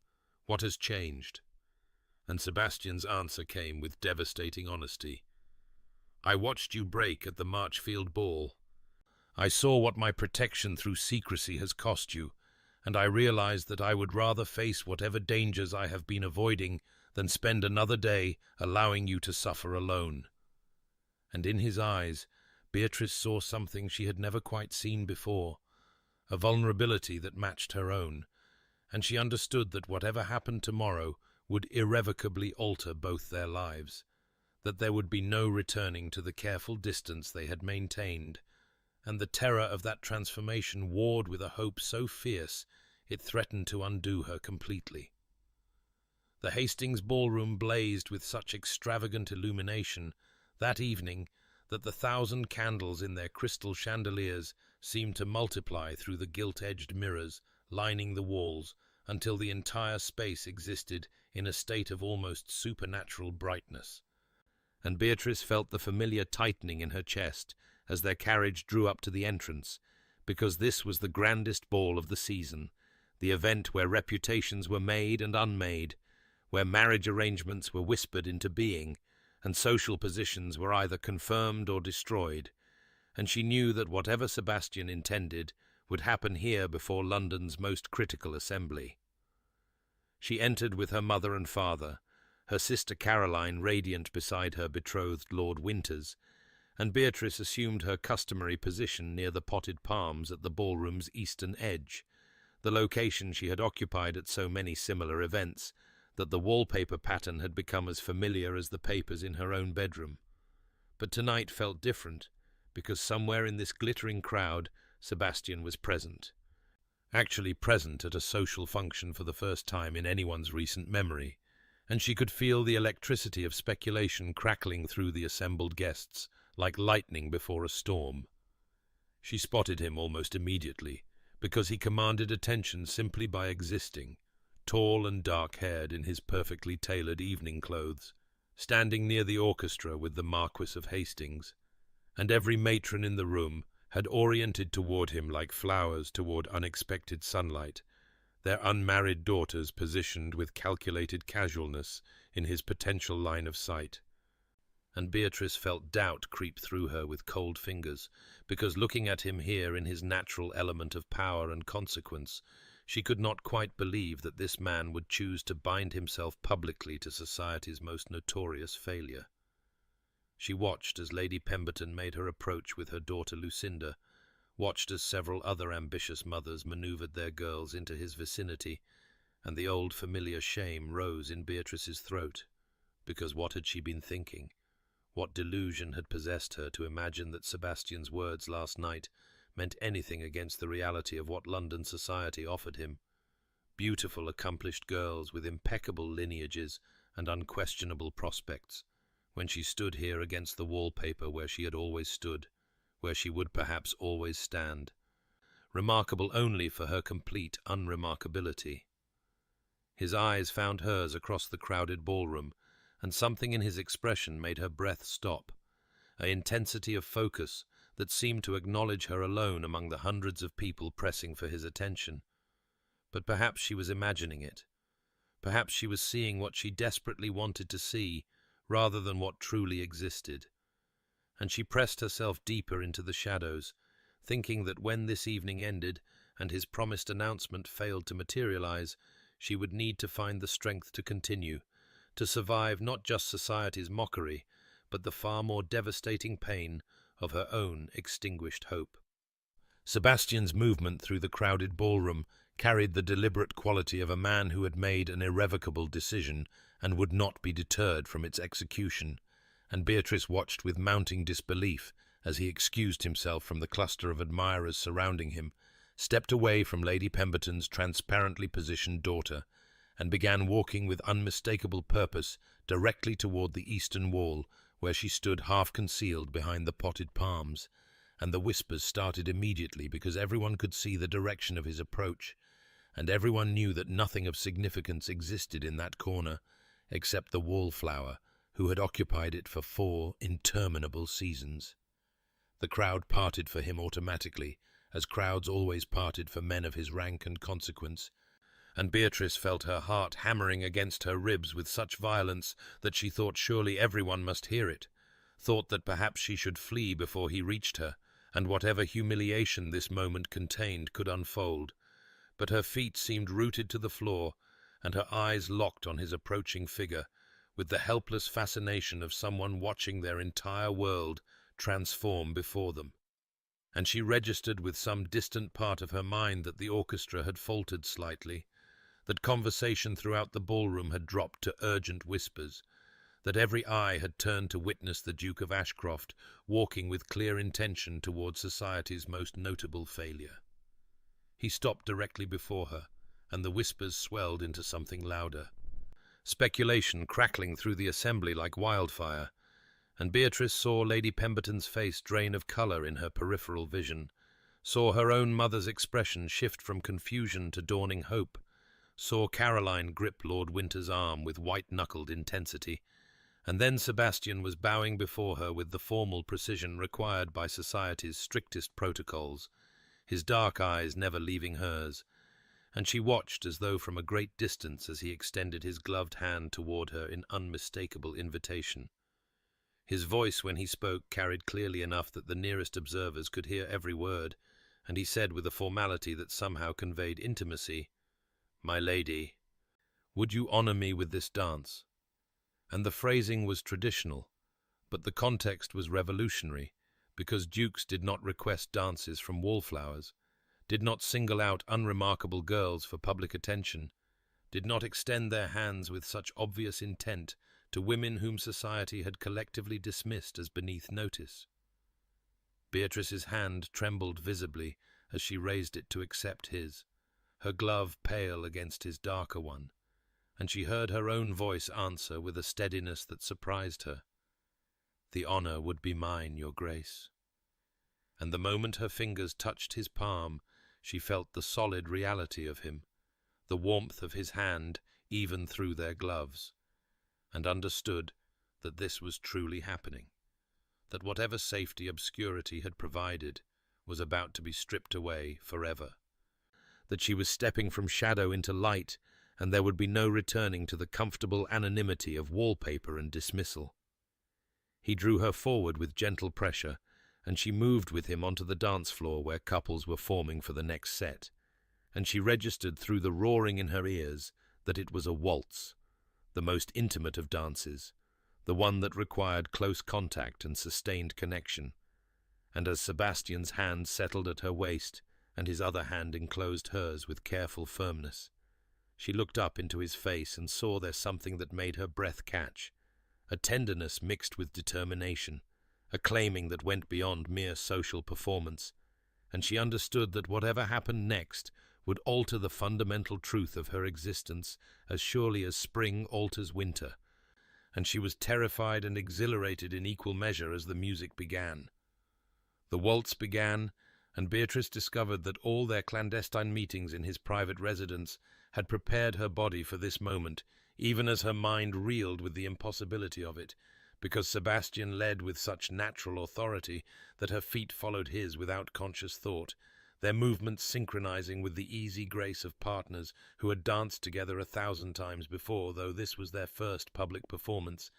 What has changed?" And Sebastian's answer came with devastating honesty. "I watched you break at the Marchfield ball. I saw what my protection through secrecy has cost you, and I realized that I would rather face whatever dangers I have been avoiding than spend another day allowing you to suffer alone." And in his eyes, Beatrice saw something she had never quite seen before, a vulnerability that matched her own, and she understood that whatever happened tomorrow would irrevocably alter both their lives, that there would be no returning to the careful distance they had maintained, and the terror of that transformation warred with a hope so fierce it threatened to undo her completely. The Hastings ballroom blazed with such extravagant illumination that evening that the 1,000 candles in their crystal chandeliers seemed to multiply through the gilt-edged mirrors lining the walls until the entire space existed in a state of almost supernatural brightness. And Beatrice felt the familiar tightening in her chest as their carriage drew up to the entrance, because this was the grandest ball of the season, the event where reputations were made and unmade, where marriage arrangements were whispered into being, and social positions were either confirmed or destroyed, and she knew that whatever Sebastian intended would happen here before London's most critical assembly. She entered with her mother and father, her sister Caroline radiant beside her betrothed Lord Winters, and Beatrice assumed her customary position near the potted palms at the ballroom's eastern edge, the location she had occupied at so many similar events, that the wallpaper pattern had become as familiar as the papers in her own bedroom. But tonight felt different, because somewhere in this glittering crowd Sebastian was present. Actually present at a social function for the first time in anyone's recent memory, and she could feel the electricity of speculation crackling through the assembled guests, like lightning before a storm. She spotted him almost immediately, because he commanded attention simply by existing, tall and dark-haired in his perfectly tailored evening clothes, standing near the orchestra with the Marquis of Hastings, and every matron in the room had oriented toward him like flowers toward unexpected sunlight, their unmarried daughters positioned with calculated casualness in his potential line of sight. And Beatrice felt doubt creep through her with cold fingers, because looking at him here in his natural element of power and consequence, she could not quite believe that this man would choose to bind himself publicly to society's most notorious failure. She watched as Lady Pemberton made her approach with her daughter Lucinda, watched as several other ambitious mothers manoeuvred their girls into his vicinity, and the old familiar shame rose in Beatrice's throat, because what had she been thinking? What delusion had possessed her to imagine that Sebastian's words last night meant anything against the reality of what London society offered him. Beautiful, accomplished girls with impeccable lineages and unquestionable prospects, when she stood here against the wallpaper where she had always stood, where she would perhaps always stand, remarkable only for her complete unremarkability. His eyes found hers across the crowded ballroom, and something in his expression made her breath stop, an intensity of focus that seemed to acknowledge her alone among the hundreds of people pressing for his attention. But perhaps she was imagining it. Perhaps she was seeing what she desperately wanted to see, rather than what truly existed. And she pressed herself deeper into the shadows, thinking that when this evening ended and his promised announcement failed to materialize, she would need to find the strength to continue, to survive not just society's mockery, but the far more devastating pain of her own extinguished hope. Sebastian's movement through the crowded ballroom carried the deliberate quality of a man who had made an irrevocable decision and would not be deterred from its execution, and Beatrice watched with mounting disbelief as he excused himself from the cluster of admirers surrounding him, stepped away from Lady Pemberton's transparently positioned daughter, and began walking with unmistakable purpose directly toward the eastern wall, where she stood half-concealed behind the potted palms, and the whispers started immediately because everyone could see the direction of his approach, and everyone knew that nothing of significance existed in that corner, except the wallflower, who had occupied it for 4 interminable seasons. The crowd parted for him automatically, as crowds always parted for men of his rank and consequence, and Beatrice felt her heart hammering against her ribs with such violence that she thought surely everyone must hear it, thought that perhaps she should flee before he reached her, and whatever humiliation this moment contained could unfold. But her feet seemed rooted to the floor, and her eyes locked on his approaching figure, with the helpless fascination of someone watching their entire world transform before them. And she registered with some distant part of her mind that the orchestra had faltered slightly, that conversation throughout the ballroom had dropped to urgent whispers, that every eye had turned to witness the Duke of Ashcroft walking with clear intention toward society's most notable failure. He stopped directly before her, and the whispers swelled into something louder. Speculation crackling through the assembly like wildfire, and Beatrice saw Lady Pemberton's face drain of colour in her peripheral vision, saw her own mother's expression shift from confusion to dawning hope, saw Caroline grip Lord Winter's arm with white-knuckled intensity, and then Sebastian was bowing before her with the formal precision required by society's strictest protocols, his dark eyes never leaving hers, and she watched as though from a great distance as he extended his gloved hand toward her in unmistakable invitation. His voice when he spoke carried clearly enough that the nearest observers could hear every word, and he said with a formality that somehow conveyed intimacy, "My lady, would you honor me with this dance?" And the phrasing was traditional, but the context was revolutionary, because dukes did not request dances from wallflowers, did not single out unremarkable girls for public attention, did not extend their hands with such obvious intent to women whom society had collectively dismissed as beneath notice. Beatrice's hand trembled visibly as she raised it to accept his, her glove pale against his darker one, and she heard her own voice answer with a steadiness that surprised her. "The honor would be mine, Your Grace." And the moment her fingers touched his palm, she felt the solid reality of him, the warmth of his hand even through their gloves, and understood that this was truly happening, that whatever safety obscurity had provided was about to be stripped away forever, that she was stepping from shadow into light, and there would be no returning to the comfortable anonymity of wallpaper and dismissal. He drew her forward with gentle pressure, and she moved with him onto the dance floor where couples were forming for the next set, and she registered through the roaring in her ears that it was a waltz, the most intimate of dances, the one that required close contact and sustained connection. And as Sebastian's hand settled at her waist and his other hand enclosed hers with careful firmness, she looked up into his face and saw there something that made her breath catch, a tenderness mixed with determination, a claiming that went beyond mere social performance, and she understood that whatever happened next would alter the fundamental truth of her existence as surely as spring alters winter, and she was terrified and exhilarated in equal measure as the music began. The waltz began, and Beatrice discovered that all their clandestine meetings in his private residence had prepared her body for this moment, even as her mind reeled with the impossibility of it, because Sebastian led with such natural authority that her feet followed his without conscious thought, their movements synchronizing with the easy grace of partners who had danced together 1,000 times before, though this was their first public performance,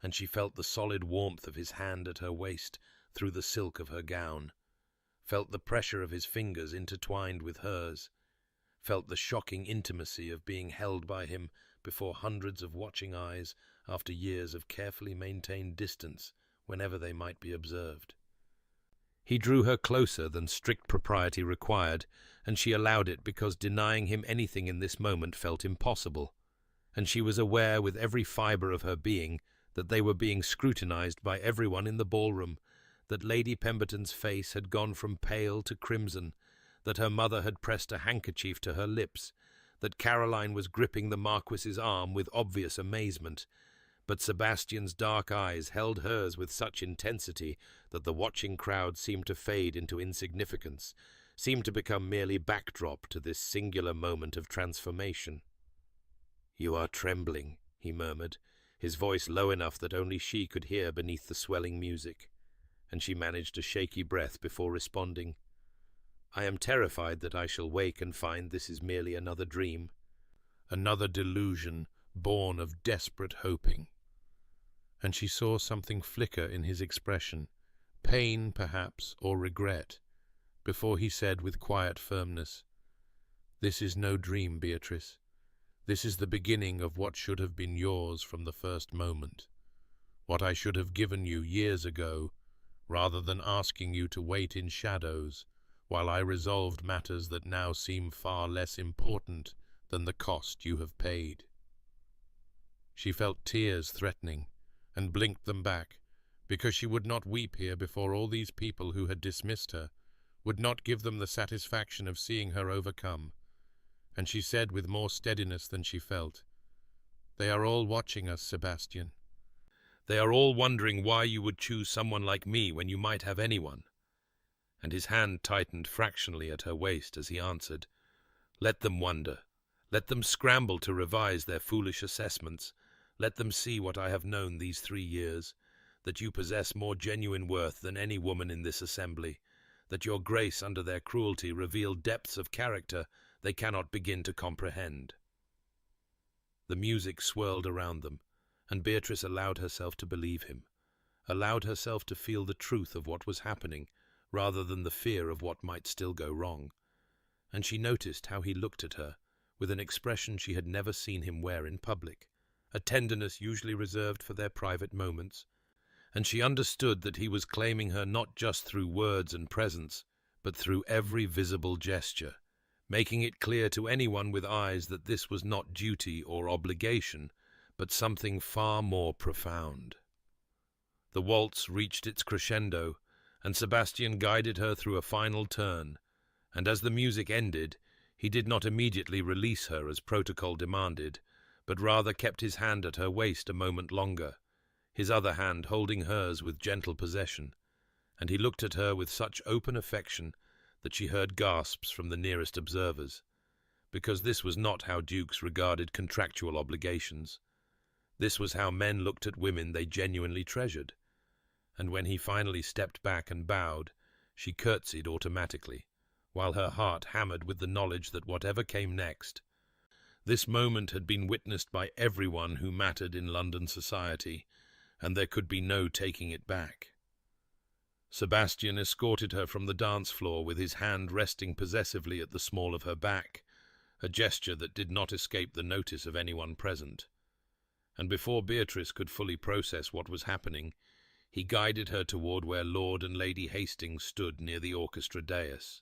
and she felt the solid warmth of his hand at her waist through the silk of her gown, felt the pressure of his fingers intertwined with hers, felt the shocking intimacy of being held by him before hundreds of watching eyes after years of carefully maintained distance whenever they might be observed. He drew her closer than strict propriety required, and she allowed it because denying him anything in this moment felt impossible, and she was aware with every fibre of her being that they were being scrutinized by everyone in the ballroom, that Lady Pemberton's face had gone from pale to crimson, that her mother had pressed a handkerchief to her lips, that Caroline was gripping the Marquis's arm with obvious amazement, but Sebastian's dark eyes held hers with such intensity that the watching crowd seemed to fade into insignificance, seemed to become merely backdrop to this singular moment of transformation. "You are trembling," he murmured, his voice low enough that only she could hear beneath the swelling music, and she managed a shaky breath before responding. "I am terrified that I shall wake and find this is merely another dream, another delusion born of desperate hoping." And she saw something flicker in his expression, pain perhaps, or regret, before he said with quiet firmness, "This is no dream, Beatrice. This is the beginning of what should have been yours from the first moment, what I should have given you years ago, rather than asking you to wait in shadows while I resolved matters that now seem far less important than the cost you have paid." She felt tears threatening, and blinked them back, because she would not weep here before all these people who had dismissed her, would not give them the satisfaction of seeing her overcome, and she said with more steadiness than she felt, "They are all watching us, Sebastian. They are all wondering why you would choose someone like me when you might have anyone." And his hand tightened fractionally at her waist as he answered, "Let them wonder. Let them scramble to revise their foolish assessments. Let them see what I have known these 3 years, that you possess more genuine worth than any woman in this assembly, that your grace under their cruelty revealed depths of character they cannot begin to comprehend." The music swirled around them, and Beatrice allowed herself to believe him, allowed herself to feel the truth of what was happening, rather than the fear of what might still go wrong. And she noticed how he looked at her, with an expression she had never seen him wear in public, a tenderness usually reserved for their private moments, and she understood that he was claiming her not just through words and presence, but through every visible gesture, making it clear to anyone with eyes that this was not duty or obligation, but something far more profound. The waltz reached its crescendo, and Sebastian guided her through a final turn, and as the music ended, he did not immediately release her as protocol demanded, but rather kept his hand at her waist a moment longer, his other hand holding hers with gentle possession, and he looked at her with such open affection that she heard gasps from the nearest observers, because this was not how dukes regarded contractual obligations. This was how men looked at women they genuinely treasured, and when he finally stepped back and bowed, she curtsied automatically, while her heart hammered with the knowledge that whatever came next, this moment had been witnessed by everyone who mattered in London society, and there could be no taking it back. Sebastian escorted her from the dance floor with his hand resting possessively at the small of her back, a gesture that did not escape the notice of anyone present. And before Beatrice could fully process what was happening, he guided her toward where Lord and Lady Hastings stood near the orchestra dais,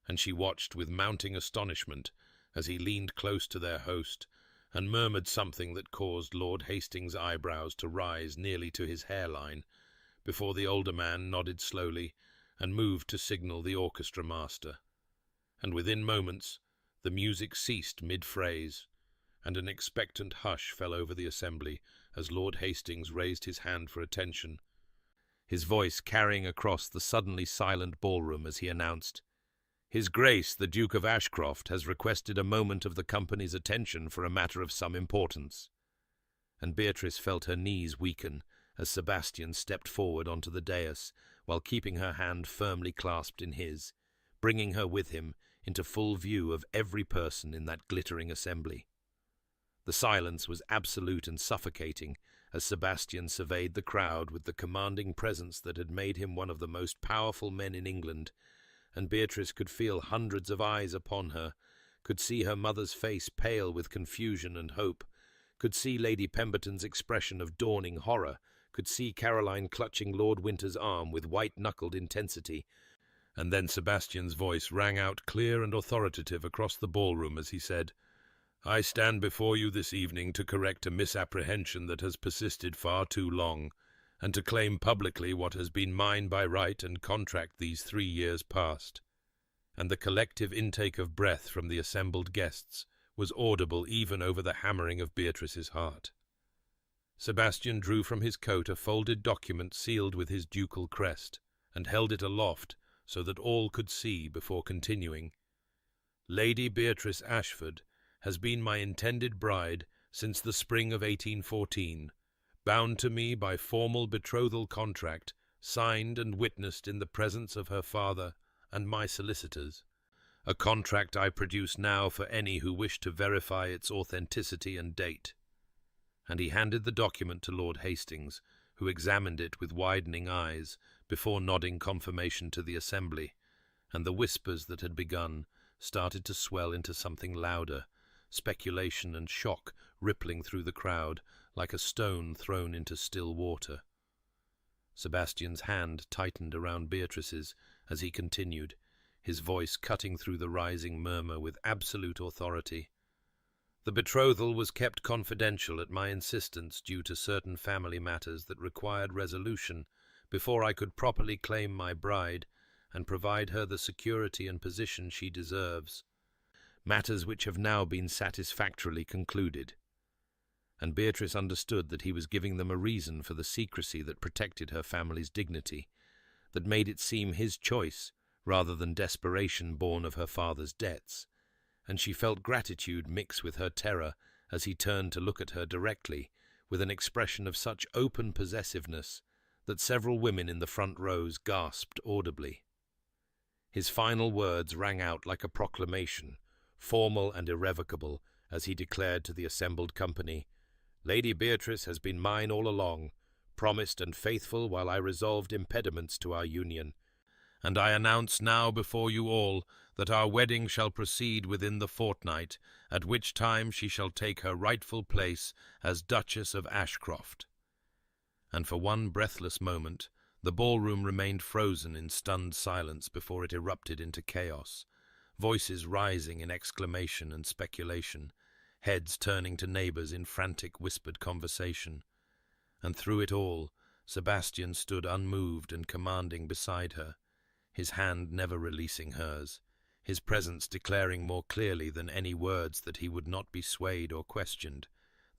and she watched with mounting astonishment as he leaned close to their host and murmured something that caused Lord Hastings' eyebrows to rise nearly to his hairline, before the older man nodded slowly and moved to signal the orchestra master. And within moments the music ceased mid-phrase, and an expectant hush fell over the assembly as Lord Hastings raised his hand for attention, his voice carrying across the suddenly silent ballroom as he announced, "His Grace the Duke of Ashcroft has requested a moment of the company's attention for a matter of some importance." And Beatrice felt her knees weaken as Sebastian stepped forward onto the dais while keeping her hand firmly clasped in his, bringing her with him into full view of every person in that glittering assembly. The silence was absolute and suffocating as Sebastian surveyed the crowd with the commanding presence that had made him one of the most powerful men in England, and Beatrice could feel hundreds of eyes upon her, could see her mother's face pale with confusion and hope, could see Lady Pemberton's expression of dawning horror, could see Caroline clutching Lord Winter's arm with white-knuckled intensity, and then Sebastian's voice rang out clear and authoritative across the ballroom as he said, "I stand before you this evening to correct a misapprehension that has persisted far too long, and to claim publicly what has been mine by right and contract these 3 years past." And the collective intake of breath from the assembled guests was audible even over the hammering of Beatrice's heart. Sebastian drew from his coat a folded document sealed with his ducal crest, and held it aloft so that all could see before continuing. "Lady Beatrice Ashford has been my intended bride since the spring of 1814, bound to me by formal betrothal contract, signed and witnessed in the presence of her father and my solicitors. A contract I produce now for any who wish to verify its authenticity and date." And he handed the document to Lord Hastings, who examined it with widening eyes before nodding confirmation to the assembly, and the whispers that had begun started to swell into something louder, speculation and shock rippling through the crowd like a stone thrown into still water. Sebastian's hand tightened around Beatrice's as he continued, his voice cutting through the rising murmur with absolute authority. "The betrothal was kept confidential at my insistence due to certain family matters that required resolution before I could properly claim my bride and provide her the security and position she deserves, matters which have now been satisfactorily concluded." And Beatrice understood that he was giving them a reason for the secrecy that protected her family's dignity, that made it seem his choice rather than desperation born of her father's debts, and she felt gratitude mix with her terror as he turned to look at her directly, with an expression of such open possessiveness that several women in the front rows gasped audibly. His final words rang out like a proclamation, formal and irrevocable, as he declared to the assembled company, "Lady Beatrice has been mine all along, promised and faithful while I resolved impediments to our union, and I announce now before you all that our wedding shall proceed within the fortnight, at which time she shall take her rightful place as Duchess of Ashcroft." And for one breathless moment, the ballroom remained frozen in stunned silence before it erupted into chaos, voices rising in exclamation and speculation, heads turning to neighbours in frantic whispered conversation. And through it all, Sebastian stood unmoved and commanding beside her, his hand never releasing hers, his presence declaring more clearly than any words that he would not be swayed or questioned,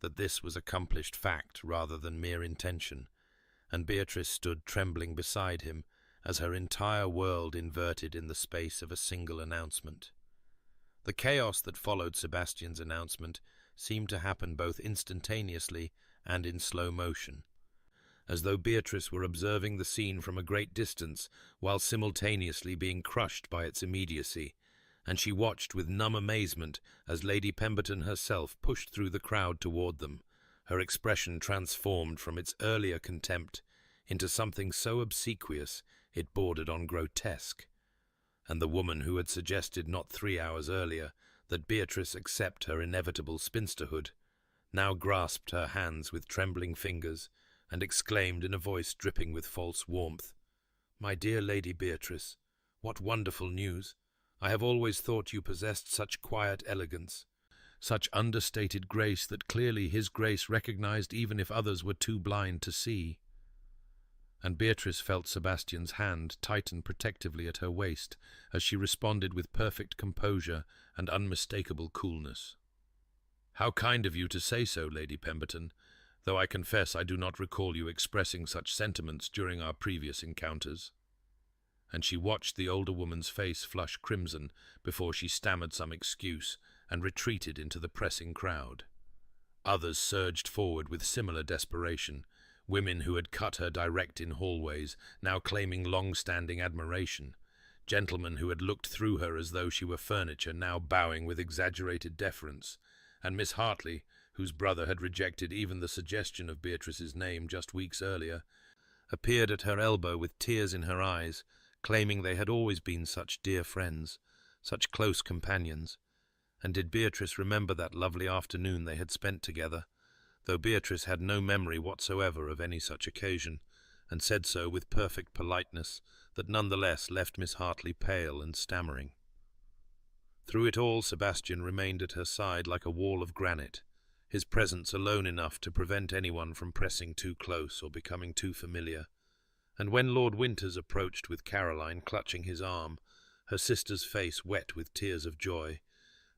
that this was accomplished fact rather than mere intention, and Beatrice stood trembling beside him as her entire world inverted in the space of a single announcement. The chaos that followed Sebastian's announcement seemed to happen both instantaneously and in slow motion, as though Beatrice were observing the scene from a great distance while simultaneously being crushed by its immediacy, and she watched with numb amazement as Lady Pemberton herself pushed through the crowd toward them, her expression transformed from its earlier contempt into something so obsequious it bordered on grotesque. And the woman who had suggested not 3 hours earlier that Beatrice accept her inevitable spinsterhood now grasped her hands with trembling fingers and exclaimed in a voice dripping with false warmth, "My dear Lady Beatrice, what wonderful news! I have always thought you possessed such quiet elegance, such understated grace that clearly His Grace recognized even if others were too blind to see." and Beatrice felt Sebastian's hand tighten protectively at her waist as she responded with perfect composure and unmistakable coolness. "How kind of you to say so, Lady Pemberton, though I confess I do not recall you expressing such sentiments during our previous encounters." And she watched the older woman's face flush crimson before she stammered some excuse and retreated into the pressing crowd. Others surged forward with similar desperation, women who had cut her direct in hallways, now claiming long-standing admiration, gentlemen who had looked through her as though she were furniture, now bowing with exaggerated deference, and Miss Hartley, whose brother had rejected even the suggestion of Beatrice's name just weeks earlier, appeared at her elbow with tears in her eyes, claiming they had always been such dear friends, such close companions. And did Beatrice remember that lovely afternoon they had spent together, though Beatrice had no memory whatsoever of any such occasion, and said so with perfect politeness that nonetheless left Miss Hartley pale and stammering. Through it all Sebastian remained at her side like a wall of granite, his presence alone enough to prevent anyone from pressing too close or becoming too familiar. And when Lord Winters approached with Caroline clutching his arm, her sister's face wet with tears of joy,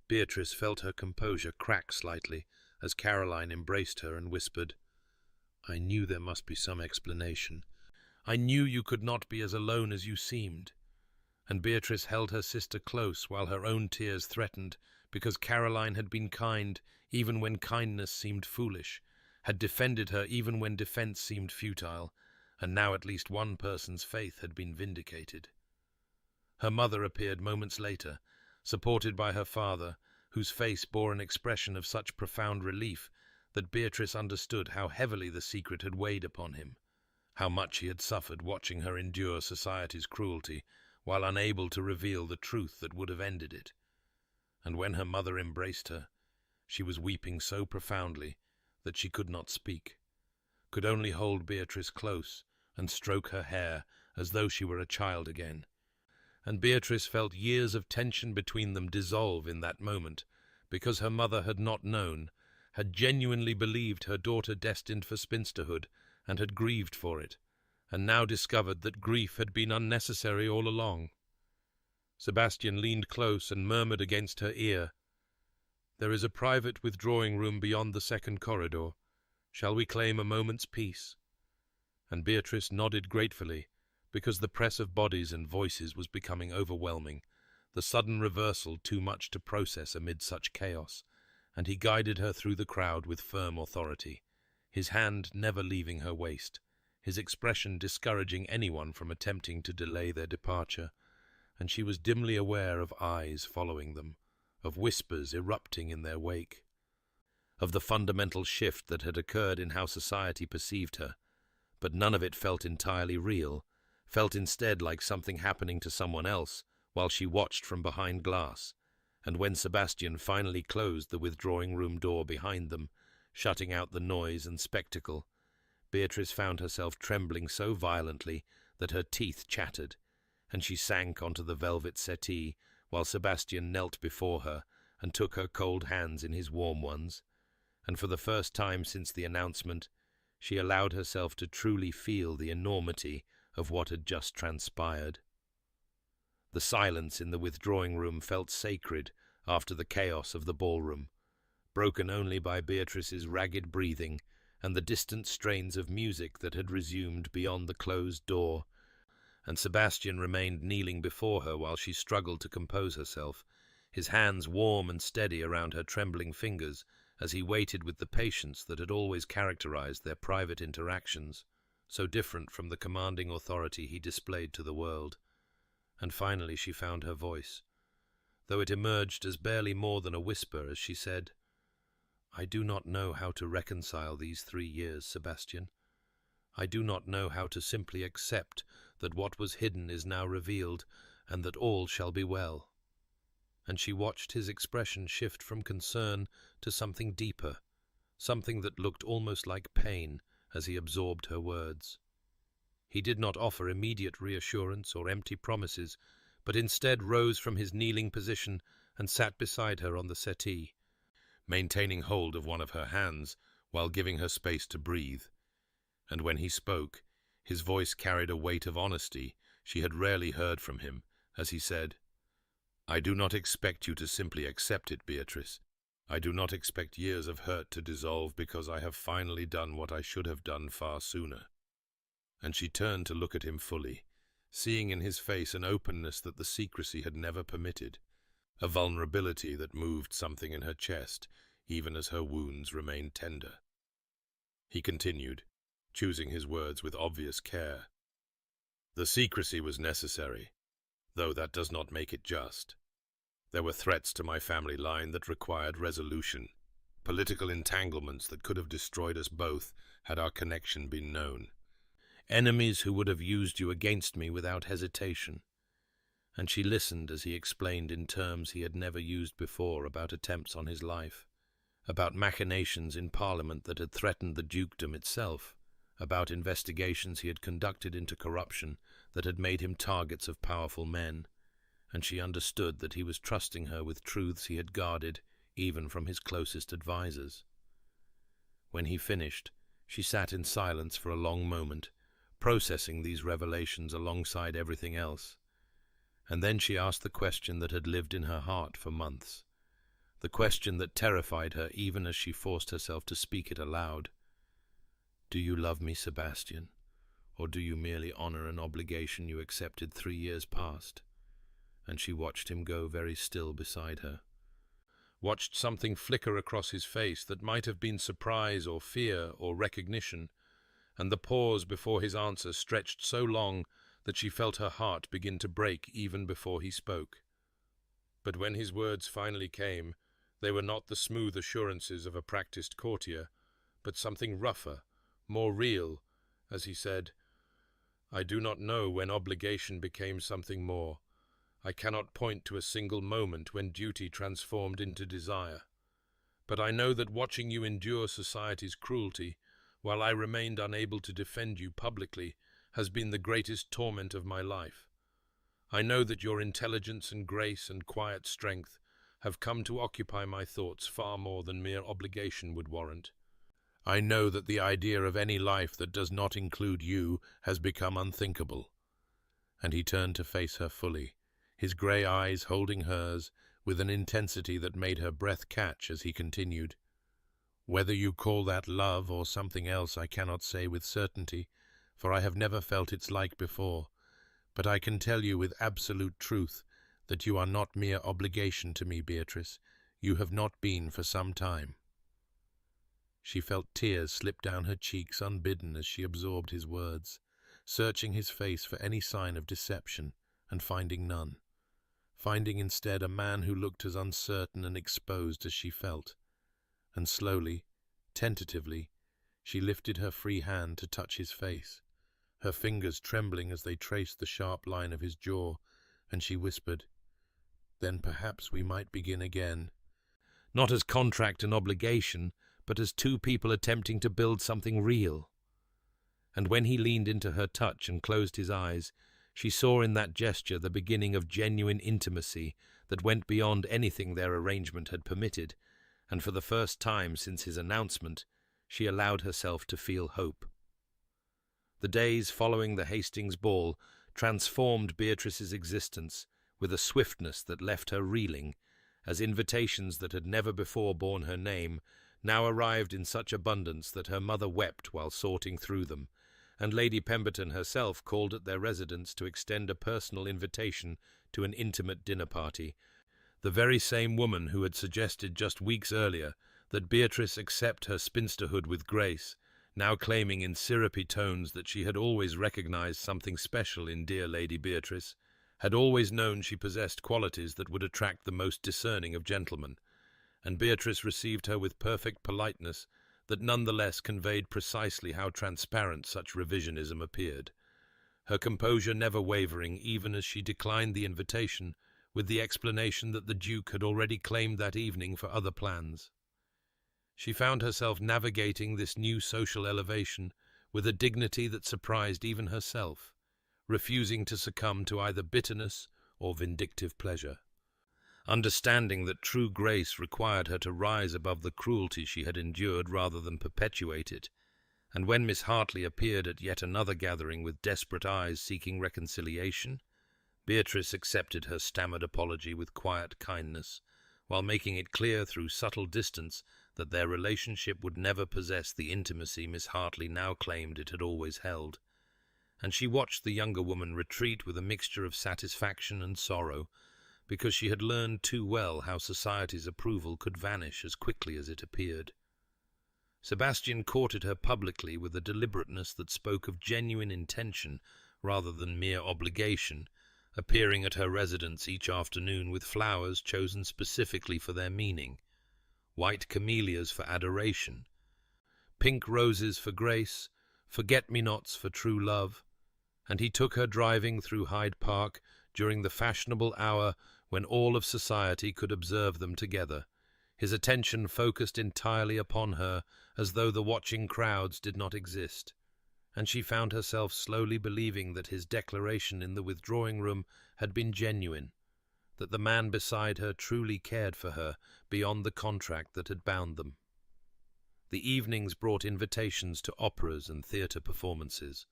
Beatrice felt her composure crack slightly as Caroline embraced her and whispered, "I knew there must be some explanation. I knew you could not be as alone as you seemed." And Beatrice held her sister close while her own tears threatened, because Caroline had been kind even when kindness seemed foolish, had defended her even when defense seemed futile, and now at least one person's faith had been vindicated. Her mother appeared moments later, supported by her father, whose face bore an expression of such profound relief that Beatrice understood how heavily the secret had weighed upon him, how much he had suffered watching her endure society's cruelty, while unable to reveal the truth that would have ended it. And when her mother embraced her, she was weeping so profoundly that she could not speak, could only hold Beatrice close and stroke her hair as though she were a child again. And Beatrice felt years of tension between them dissolve in that moment, because her mother had not known, had genuinely believed her daughter destined for spinsterhood, and had grieved for it, and now discovered that grief had been unnecessary all along. Sebastian leaned close and murmured against her ear, "There is a private withdrawing room beyond the second corridor. Shall we claim a moment's peace?" And Beatrice nodded gratefully, because the press of bodies and voices was becoming overwhelming, the sudden reversal too much to process amid such chaos, and he guided her through the crowd with firm authority, his hand never leaving her waist, his expression discouraging anyone from attempting to delay their departure, and she was dimly aware of eyes following them, of whispers erupting in their wake, of the fundamental shift that had occurred in how society perceived her, but none of it felt entirely real, felt instead like something happening to someone else while she watched from behind glass. And when Sebastian finally closed the withdrawing room door behind them, shutting out the noise and spectacle, Beatrice found herself trembling so violently that her teeth chattered, and she sank onto the velvet settee while Sebastian knelt before her and took her cold hands in his warm ones, and for the first time since the announcement, she allowed herself to truly feel the enormity of what had just transpired. The silence in the withdrawing room felt sacred after the chaos of the ballroom, broken only by Beatrice's ragged breathing and the distant strains of music that had resumed beyond the closed door, and Sebastian remained kneeling before her while she struggled to compose herself, his hands warm and steady around her trembling fingers as he waited with the patience that had always characterized their private interactions, so different from the commanding authority he displayed to the world. And finally she found her voice, though it emerged as barely more than a whisper as she said, "I do not know how to reconcile these 3 years, Sebastian. I do not know how to simply accept that what was hidden is now revealed, and that all shall be well." And she watched his expression shift from concern to something deeper, something that looked almost like pain as he absorbed her words. He did not offer immediate reassurance or empty promises, but instead rose from his kneeling position and sat beside her on the settee, maintaining hold of one of her hands while giving her space to breathe. And when he spoke, His voice carried a weight of honesty she had rarely heard from him, as he said, "I do not expect you to simply accept it, Beatrice. I do not expect years of hurt to dissolve because I have finally done what I should have done far sooner." And she turned to look at him fully, seeing in his face an openness that the secrecy had never permitted, a vulnerability that moved something in her chest, even as her wounds remained tender. He continued, choosing his words with obvious care. "The secrecy was necessary, though that does not make it just. There were threats to my family line that required resolution, political entanglements that could have destroyed us both had our connection been known. Enemies who would have used you against me without hesitation." And she listened as he explained in terms he had never used before about attempts on his life, about machinations in Parliament that had threatened the dukedom itself, about investigations he had conducted into corruption that had made him targets of powerful men, and she understood that he was trusting her with truths he had guarded even from his closest advisers. When he finished, she sat in silence for a long moment, processing these revelations alongside everything else. And then she asked the question that had lived in her heart for months, the question that terrified her even as she forced herself to speak it aloud. "Do you love me, Sebastian, or do you merely honor an obligation you accepted 3 years past?" And she watched him go very still beside her, watched something flicker across his face that might have been surprise or fear or recognition, and the pause before his answer stretched so long that she felt her heart begin to break even before he spoke. But when his words finally came, they were not the smooth assurances of a practiced courtier, but something rougher, more real, as he said, "I do not know when obligation became something more. I cannot point to a single moment when duty transformed into desire. But I know that watching you endure society's cruelty, while I remained unable to defend you publicly, has been the greatest torment of my life. I know that your intelligence and grace and quiet strength have come to occupy my thoughts far more than mere obligation would warrant. I know that the idea of any life that does not include you has become unthinkable." And he turned to face her fully, his grey eyes holding hers with an intensity that made her breath catch as he continued, "Whether you call that love or something else I cannot say with certainty, for I have never felt its like before, but I can tell you with absolute truth that you are not mere obligation to me, Beatrice. You have not been for some time." She felt tears slip down her cheeks unbidden as she absorbed his words, searching his face for any sign of deception, and finding none. Finding instead a man who looked as uncertain and exposed as she felt. And slowly, tentatively, she lifted her free hand to touch his face, her fingers trembling as they traced the sharp line of his jaw, and she whispered, "Then perhaps we might begin again." Not as contract and obligation, but as two people attempting to build something real. And when he leaned into her touch and closed his eyes, she saw in that gesture the beginning of genuine intimacy that went beyond anything their arrangement had permitted, and for the first time since his announcement, she allowed herself to feel hope. The days following the Hastings ball transformed Beatrice's existence with a swiftness that left her reeling, as invitations that had never before borne her name now arrived in such abundance that her mother wept while sorting through them, and Lady Pemberton herself called at their residence to extend a personal invitation to an intimate dinner party, the very same woman who had suggested just weeks earlier that Beatrice accept her spinsterhood with grace, now claiming in syrupy tones that she had always recognized something special in dear Lady Beatrice, had always known she possessed qualities that would attract the most discerning of gentlemen, and Beatrice received her with perfect politeness that nonetheless conveyed precisely how transparent such revisionism appeared, her composure never wavering even as she declined the invitation, with the explanation that the Duke had already claimed that evening for other plans. She found herself navigating this new social elevation with a dignity that surprised even herself, refusing to succumb to either bitterness or vindictive pleasure. Understanding that true grace required her to rise above the cruelty she had endured rather than perpetuate it, And when Miss Hartley appeared at yet another gathering with desperate eyes seeking reconciliation, Beatrice accepted her stammered apology with quiet kindness, while making it clear through subtle distance that their relationship would never possess the intimacy Miss Hartley now claimed it had always held. And she watched the younger woman retreat with a mixture of satisfaction and sorrow, because she had learned too well how society's approval could vanish as quickly as it appeared. Sebastian courted her publicly with a deliberateness that spoke of genuine intention rather than mere obligation, appearing at her residence each afternoon with flowers chosen specifically for their meaning, white camellias for adoration, pink roses for grace, forget-me-nots for true love, and he took her driving through Hyde Park during the fashionable hour when all of society could observe them together, his attention focused entirely upon her as though the watching crowds did not exist, and she found herself slowly believing that his declaration in the withdrawing room had been genuine, that the man beside her truly cared for her beyond the contract that had bound them. The evenings brought invitations to operas and theatre performances,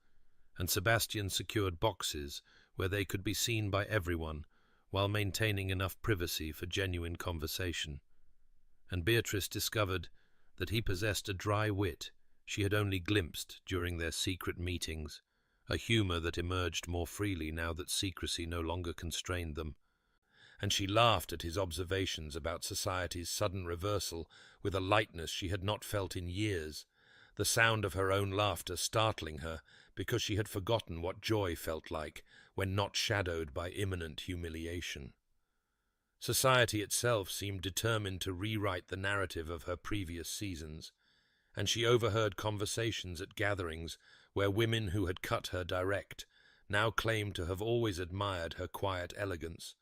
and Sebastian secured boxes where they could be seen by everyone while maintaining enough privacy for genuine conversation. And Beatrice discovered that he possessed a dry wit she had only glimpsed during their secret meetings, a humour that emerged more freely now that secrecy no longer constrained them. And she laughed at his observations about society's sudden reversal with a lightness she had not felt in years, the sound of her own laughter startling her because she had forgotten what joy felt like when not shadowed by imminent humiliation. Society itself seemed determined to rewrite the narrative of her previous seasons, and she overheard conversations at gatherings where women who had cut her direct now claimed to have always admired her quiet elegance,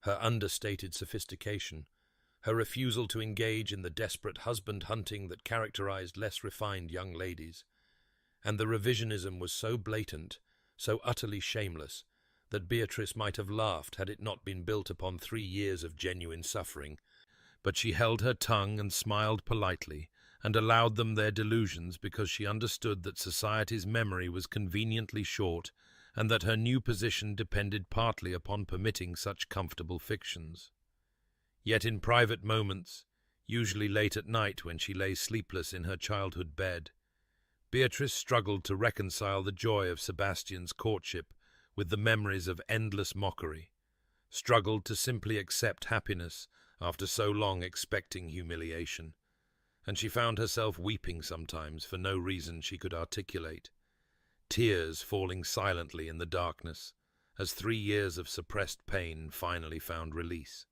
her understated sophistication, her refusal to engage in the desperate husband-hunting that characterized less refined young ladies. And the revisionism was so blatant, so utterly shameless, that Beatrice might have laughed had it not been built upon 3 years of genuine suffering. But she held her tongue and smiled politely, and allowed them their delusions because she understood that society's memory was conveniently short, and that her new position depended partly upon permitting such comfortable fictions. Yet in private moments, usually late at night when she lay sleepless in her childhood bed, Beatrice struggled to reconcile the joy of Sebastian's courtship with the memories of endless mockery, struggled to simply accept happiness after so long expecting humiliation, and she found herself weeping sometimes for no reason she could articulate, tears falling silently in the darkness as 3 years of suppressed pain finally found release.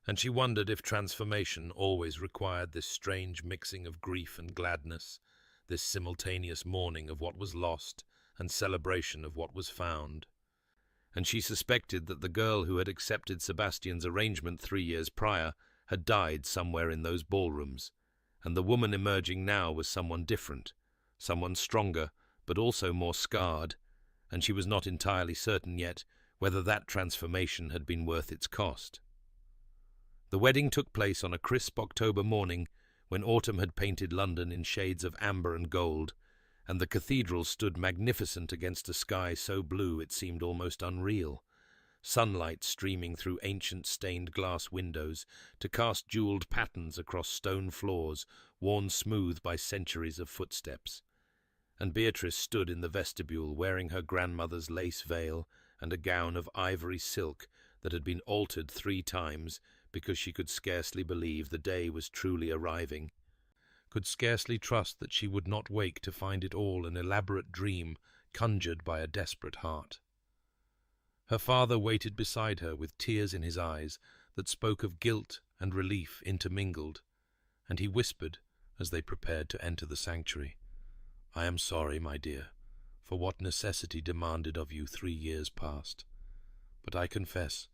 And she wondered if transformation always required this strange mixing of grief and gladness, this simultaneous mourning of what was lost and celebration of what was found. And she suspected that the girl who had accepted Sebastian's arrangement 3 years prior had died somewhere in those ballrooms, and the woman emerging now was someone different, someone stronger, but also more scarred, and she was not entirely certain yet whether that transformation had been worth its cost. The wedding took place on a crisp October morning when autumn had painted London in shades of amber and gold, and the cathedral stood magnificent against a sky so blue it seemed almost unreal, sunlight streaming through ancient stained glass windows to cast jewelled patterns across stone floors worn smooth by centuries of footsteps. And Beatrice stood in the vestibule wearing her grandmother's lace veil and a gown of ivory silk that had been altered 3 times because she could scarcely believe the day was truly arriving, could scarcely trust that she would not wake to find it all an elaborate dream conjured by a desperate heart. Her father waited beside her with tears in his eyes that spoke of guilt and relief intermingled, and he whispered as they prepared to enter the sanctuary, "I am sorry, my dear, for what necessity demanded of you 3 years past, but I confess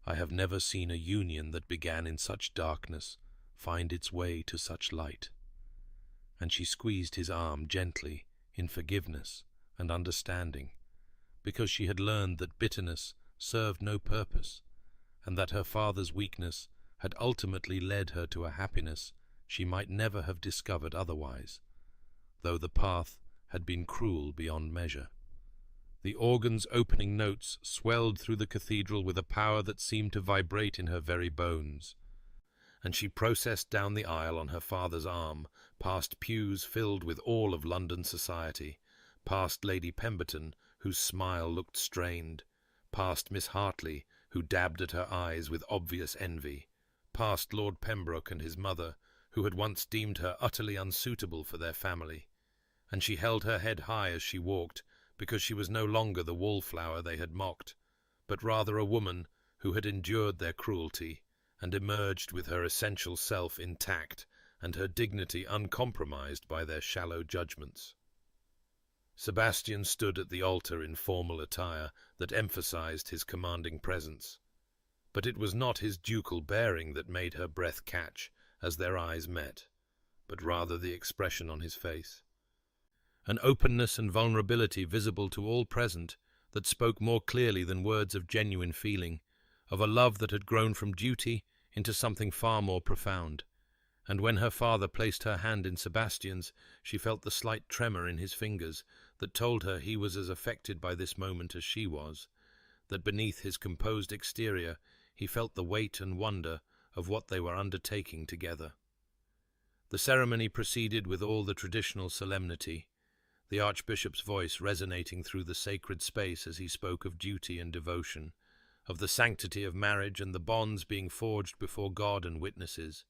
I have never seen a union that began in such darkness find its way to such light." And she squeezed his arm gently in forgiveness and understanding, because she had learned that bitterness served no purpose, and that her father's weakness had ultimately led her to a happiness she might never have discovered otherwise, though the path had been cruel beyond measure. The organ's opening notes swelled through the cathedral with a power that seemed to vibrate in her very bones, and she processed down the aisle on her father's arm, past pews filled with all of London society, past Lady Pemberton, whose smile looked strained, past Miss Hartley, who dabbed at her eyes with obvious envy, past Lord Pembroke and his mother, who had once deemed her utterly unsuitable for their family, and she held her head high as she walked, because she was no longer the wallflower they had mocked, but rather a woman who had endured their cruelty and emerged with her essential self intact and her dignity uncompromised by their shallow judgments. Sebastian stood at the altar in formal attire that emphasized his commanding presence, but it was not his ducal bearing that made her breath catch as their eyes met, but rather the expression on his face. An openness and vulnerability visible to all present that spoke more clearly than words of genuine feeling, of a love that had grown from duty into something far more profound. And when her father placed her hand in Sebastian's, she felt the slight tremor in his fingers that told her he was as affected by this moment as she was, that beneath his composed exterior he felt the weight and wonder of what they were undertaking together. The ceremony proceeded with all the traditional solemnity, the Archbishop's voice resonating through the sacred space as he spoke of duty and devotion, of the sanctity of marriage and the bonds being forged before God and witnesses.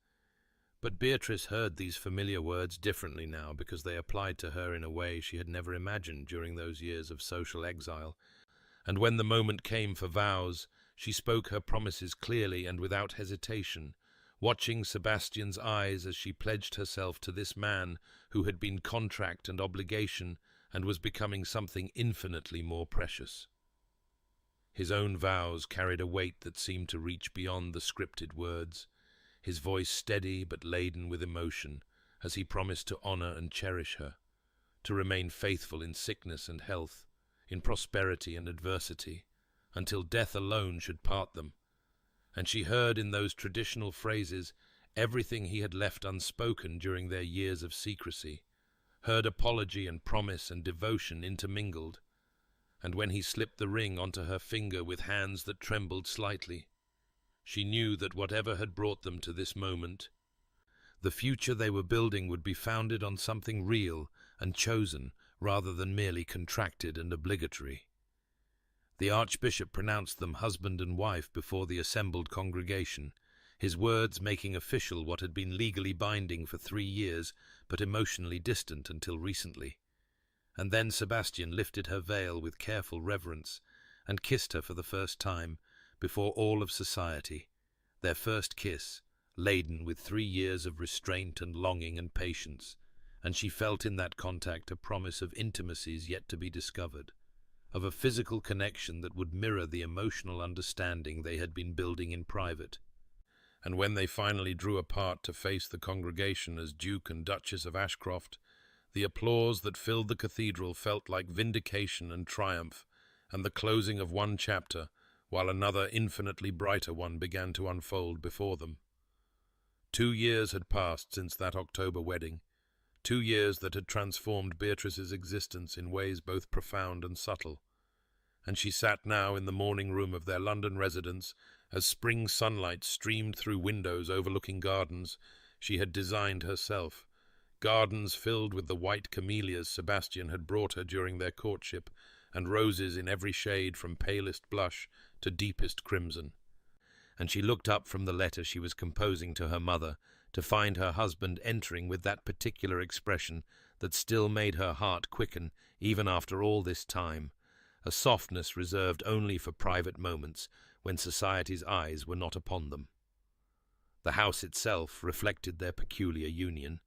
But Beatrice heard these familiar words differently now because they applied to her in a way she had never imagined during those years of social exile, and when the moment came for vows, she spoke her promises clearly and without hesitation, watching Sebastian's eyes as she pledged herself to this man who had been contract and obligation and was becoming something infinitely more precious. His own vows carried a weight that seemed to reach beyond the scripted words, his voice steady but laden with emotion as he promised to honor and cherish her, to remain faithful in sickness and health, in prosperity and adversity, until death alone should part them. And she heard in those traditional phrases everything he had left unspoken during their years of secrecy, heard apology and promise and devotion intermingled, and when he slipped the ring onto her finger with hands that trembled slightly, she knew that whatever had brought them to this moment, the future they were building would be founded on something real and chosen rather than merely contracted and obligatory. The Archbishop pronounced them husband and wife before the assembled congregation, his words making official what had been legally binding for 3 years, but emotionally distant until recently. And then Sebastian lifted her veil with careful reverence and kissed her for the first time, before all of society, their first kiss, laden with 3 years of restraint and longing and patience, and she felt in that contact a promise of intimacies yet to be discovered, of a physical connection that would mirror the emotional understanding they had been building in private. And when they finally drew apart to face the congregation as Duke and Duchess of Ashcroft, the applause that filled the cathedral felt like vindication and triumph, and the closing of one chapter, while another infinitely brighter one began to unfold before them. 2 years had passed since that October wedding, 2 years that had transformed Beatrice's existence in ways both profound and subtle, and she sat now in the morning room of their London residence as spring sunlight streamed through windows overlooking gardens she had designed herself, gardens filled with the white camellias Sebastian had brought her during their courtship, and roses in every shade from palest blush to deepest crimson. And she looked up from the letter she was composing to her mother to find her husband entering with that particular expression that still made her heart quicken even after all this time, a softness reserved only for private moments when society's eyes were not upon them. The house itself reflected their peculiar union,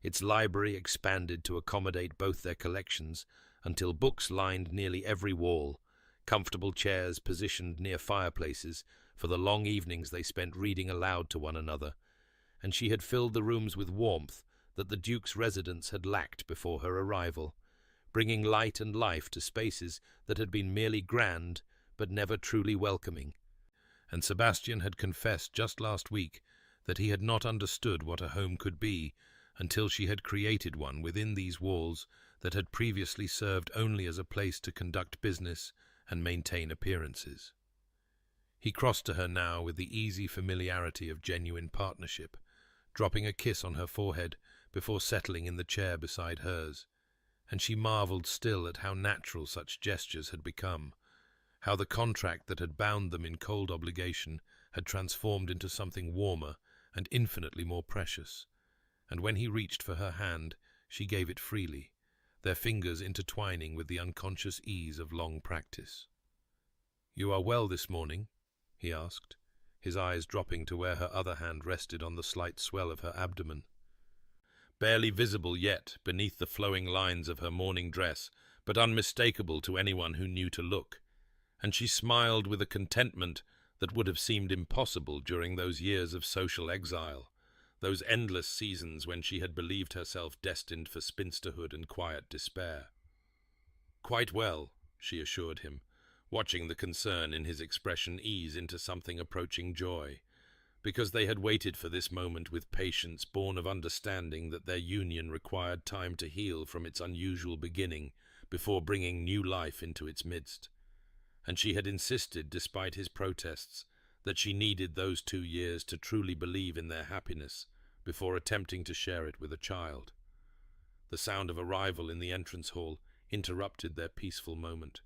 its library expanded to accommodate both their collections until books lined nearly every wall, comfortable chairs positioned near fireplaces for the long evenings they spent reading aloud to one another, and she had filled the rooms with warmth that the Duke's residence had lacked before her arrival, bringing light and life to spaces that had been merely grand but never truly welcoming. And Sebastian had confessed just last week that he had not understood what a home could be until she had created one within these walls that had previously served only as a place to conduct business and maintain appearances. He crossed to her now with the easy familiarity of genuine partnership, dropping a kiss on her forehead before settling in the chair beside hers, and she marveled still at how natural such gestures had become, how the contract that had bound them in cold obligation had transformed into something warmer and infinitely more precious, and when he reached for her hand, she gave it freely, their fingers intertwining with the unconscious ease of long practice. "You are well this morning?" he asked, his eyes dropping to where her other hand rested on the slight swell of her abdomen. Barely visible yet beneath the flowing lines of her morning dress, but unmistakable to anyone who knew to look, and she smiled with a contentment that would have seemed impossible during those years of social exile, those endless seasons when she had believed herself destined for spinsterhood and quiet despair. "Quite well," she assured him, watching the concern in his expression ease into something approaching joy, because they had waited for this moment with patience born of understanding that their union required time to heal from its unusual beginning before bringing new life into its midst. And she had insisted, despite his protests, that she needed those 2 years to truly believe in their happiness before attempting to share it with a child. The sound of arrival in the entrance hall interrupted their peaceful moment,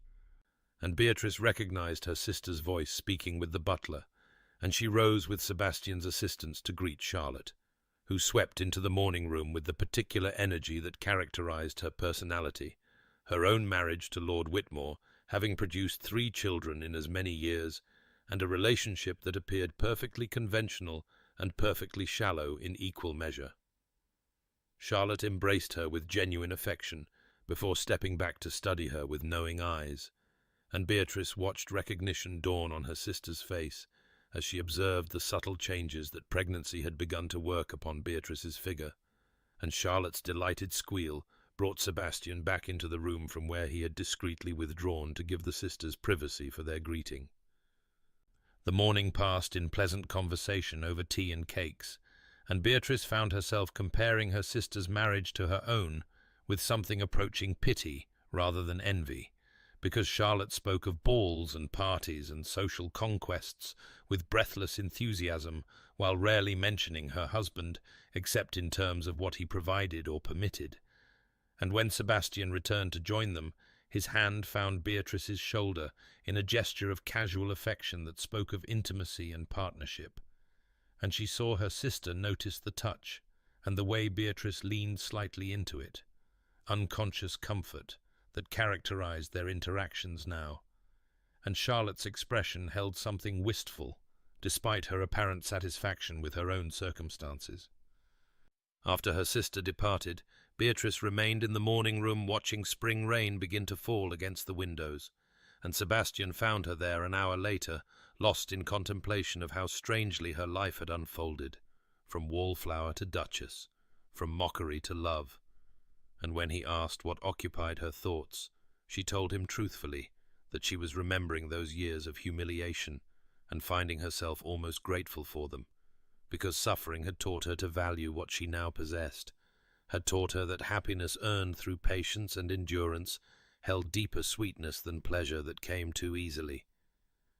and Beatrice recognized her sister's voice speaking with the butler, and she rose with Sebastian's assistance to greet Charlotte, who swept into the morning room with the particular energy that characterized her personality, her own marriage to Lord Whitmore having produced 3 children in as many years, and a relationship that appeared perfectly conventional and perfectly shallow in equal measure. Charlotte embraced her with genuine affection before stepping back to study her with knowing eyes, and Beatrice watched recognition dawn on her sister's face as she observed the subtle changes that pregnancy had begun to work upon Beatrice's figure, and Charlotte's delighted squeal brought Sebastian back into the room from where he had discreetly withdrawn to give the sisters privacy for their greeting. The morning passed in pleasant conversation over tea and cakes, and Beatrice found herself comparing her sister's marriage to her own with something approaching pity rather than envy, because Charlotte spoke of balls and parties and social conquests with breathless enthusiasm, while rarely mentioning her husband except in terms of what he provided or permitted. And when Sebastian returned to join them, his hand found Beatrice's shoulder in a gesture of casual affection that spoke of intimacy and partnership, and she saw her sister notice the touch and the way Beatrice leaned slightly into it, unconscious comfort that characterized their interactions now, and Charlotte's expression held something wistful, despite her apparent satisfaction with her own circumstances. After her sister departed, Beatrice remained in the morning room watching spring rain begin to fall against the windows, and Sebastian found her there an hour later, lost in contemplation of how strangely her life had unfolded, from wallflower to duchess, from mockery to love. And when he asked what occupied her thoughts, she told him truthfully that she was remembering those years of humiliation and finding herself almost grateful for them, because suffering had taught her to value what she now possessed, had taught her that happiness earned through patience and endurance held deeper sweetness than pleasure that came too easily.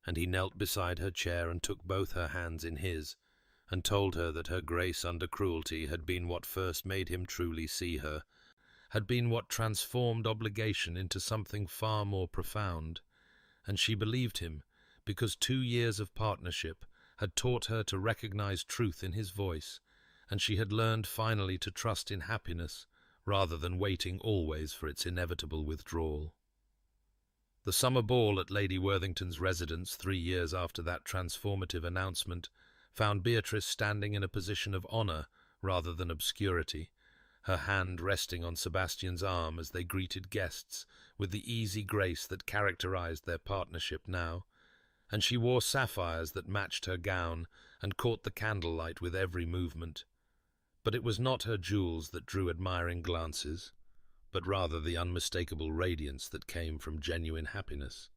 And he knelt beside her chair and took both her hands in his, and told her that her grace under cruelty had been what first made him truly see her, had been what transformed obligation into something far more profound, and she believed him, because 2 years of partnership had taught her to recognize truth in his voice, and she had learned finally to trust in happiness rather than waiting always for its inevitable withdrawal. The summer ball at Lady Worthington's residence 3 years after that transformative announcement found Beatrice standing in a position of honour rather than obscurity, her hand resting on Sebastian's arm as they greeted guests with the easy grace that characterized their partnership now, and she wore sapphires that matched her gown and caught the candlelight with every movement. But it was not her jewels that drew admiring glances, but rather the unmistakable radiance that came from genuine happiness,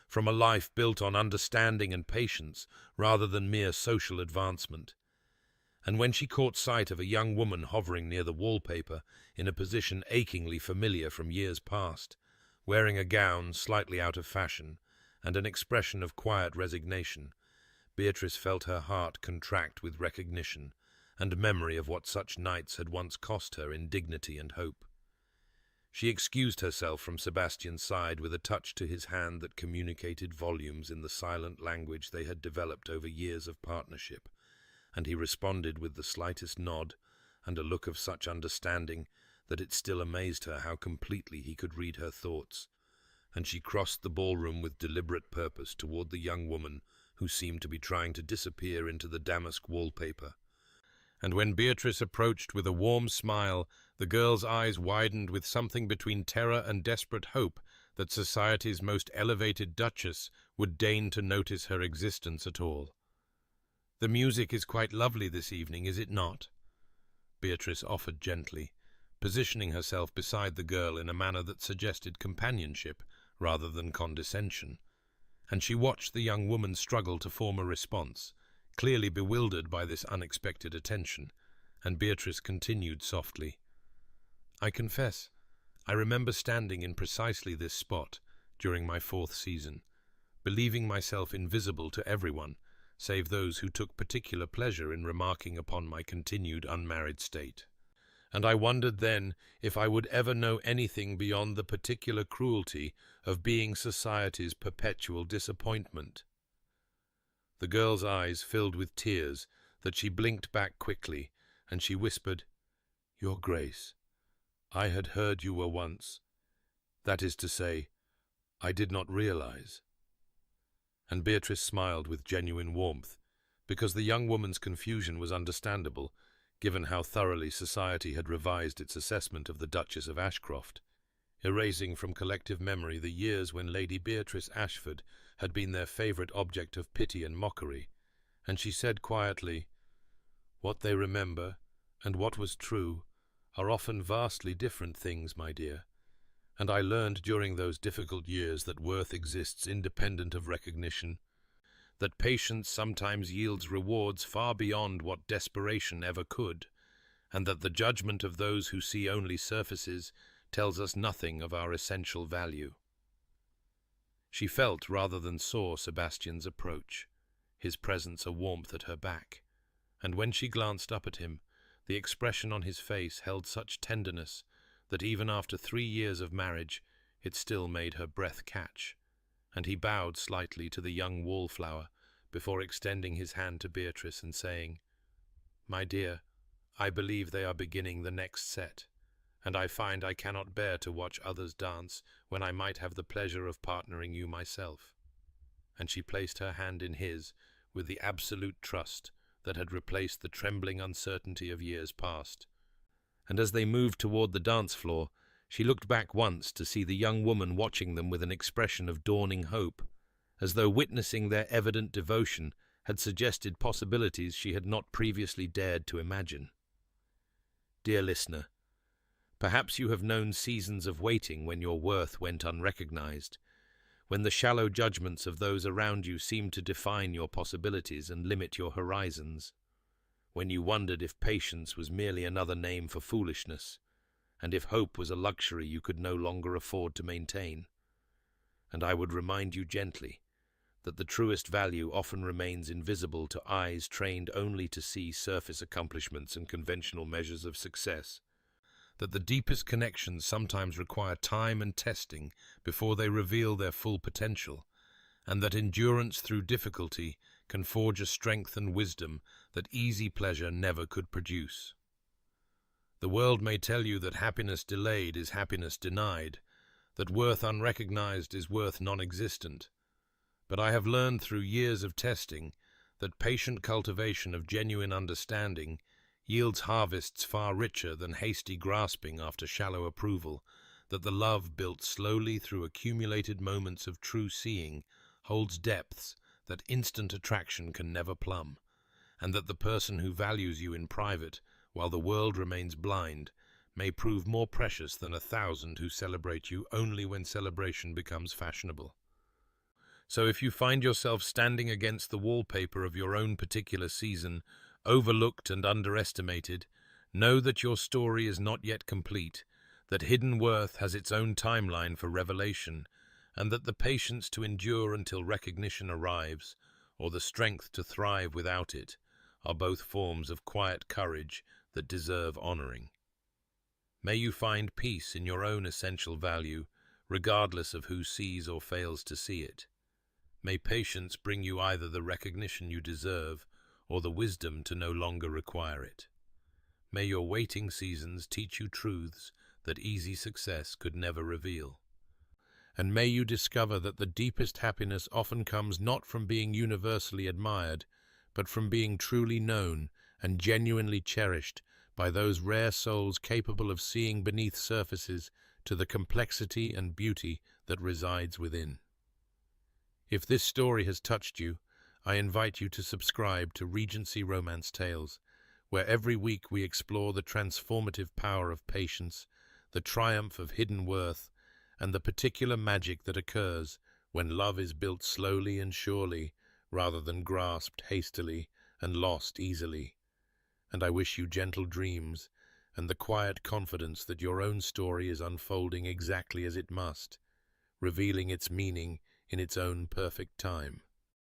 from a life built on understanding and patience rather than mere social advancement. And when she caught sight of a young woman hovering near the wallpaper in a position achingly familiar from years past, wearing a gown slightly out of fashion and an expression of quiet resignation, Beatrice felt her heart contract with recognition and memory of what such nights had once cost her in dignity and hope. She excused herself from Sebastian's side with a touch to his hand that communicated volumes in the silent language they had developed over years of partnership, and he responded with the slightest nod and a look of such understanding that it still amazed her how completely he could read her thoughts, and she crossed the ballroom with deliberate purpose toward the young woman who seemed to be trying to disappear into the damask wallpaper. And when Beatrice approached with a warm smile, the girl's eyes widened with something between terror and desperate hope that society's most elevated duchess would deign to notice her existence at all. "The music is quite lovely this evening, is it not?" Beatrice offered gently, positioning herself beside the girl in a manner that suggested companionship rather than condescension, and she watched the young woman struggle to form a response, clearly bewildered by this unexpected attention, and Beatrice continued softly, "I confess, I remember standing in precisely this spot during my 4th season, believing myself invisible to everyone, save those who took particular pleasure in remarking upon my continued unmarried state. And I wondered then if I would ever know anything beyond the particular cruelty of being society's perpetual disappointment." The girl's eyes filled with tears that she blinked back quickly, and she whispered, "Your Grace, I had heard you were once. That is to say, I did not realize." And Beatrice smiled with genuine warmth, because the young woman's confusion was understandable, given how thoroughly society had revised its assessment of the Duchess of Ashcroft, erasing from collective memory the years when Lady Beatrice Ashford had been their favourite object of pity and mockery, and she said quietly, "What they remember, and what was true, are often vastly different things, my dear, and I learned during those difficult years that worth exists independent of recognition, that patience sometimes yields rewards far beyond what desperation ever could, and that the judgment of those who see only surfaces tells us nothing of our essential value." She felt rather than saw Sebastian's approach, his presence a warmth at her back, and when she glanced up at him, the expression on his face held such tenderness that even after 3 years of marriage it still made her breath catch, and he bowed slightly to the young wallflower before extending his hand to Beatrice and saying, "My dear, I believe they are beginning the next set, and I find I cannot bear to watch others dance when I might have the pleasure of partnering you myself." And she placed her hand in his with the absolute trust that had replaced the trembling uncertainty of years past. And as they moved toward the dance floor, she looked back once to see the young woman watching them with an expression of dawning hope, as though witnessing their evident devotion had suggested possibilities she had not previously dared to imagine. Dear listener, perhaps you have known seasons of waiting when your worth went unrecognized, when the shallow judgments of those around you seemed to define your possibilities and limit your horizons, when you wondered if patience was merely another name for foolishness, and if hope was a luxury you could no longer afford to maintain. And I would remind you gently that the truest value often remains invisible to eyes trained only to see surface accomplishments and conventional measures of success, that the deepest connections sometimes require time and testing before they reveal their full potential, and that endurance through difficulty can forge a strength and wisdom that easy pleasure never could produce. The world may tell you that happiness delayed is happiness denied, that worth unrecognized is worth non-existent, but I have learned through years of testing that patient cultivation of genuine understanding yields harvests far richer than hasty grasping after shallow approval, that the love built slowly through accumulated moments of true seeing holds depths that instant attraction can never plumb, and that the person who values you in private while the world remains blind may prove more precious than 1,000 who celebrate you only when celebration becomes fashionable. So if you find yourself standing against the wallpaper of your own particular season, overlooked and underestimated, know that your story is not yet complete, that hidden worth has its own timeline for revelation, and that the patience to endure until recognition arrives, or the strength to thrive without it, are both forms of quiet courage that deserve honoring. May you find peace in your own essential value, regardless of who sees or fails to see it. May patience bring you either the recognition you deserve or the wisdom to no longer require it. May your waiting seasons teach you truths that easy success could never reveal. And may you discover that the deepest happiness often comes not from being universally admired, but from being truly known and genuinely cherished by those rare souls capable of seeing beneath surfaces to the complexity and beauty that resides within. If this story has touched you, I invite you to subscribe to Regency Romance Tales, where every week we explore the transformative power of patience, the triumph of hidden worth, and the particular magic that occurs when love is built slowly and surely, rather than grasped hastily and lost easily. And I wish you gentle dreams and the quiet confidence that your own story is unfolding exactly as it must, revealing its meaning in its own perfect time.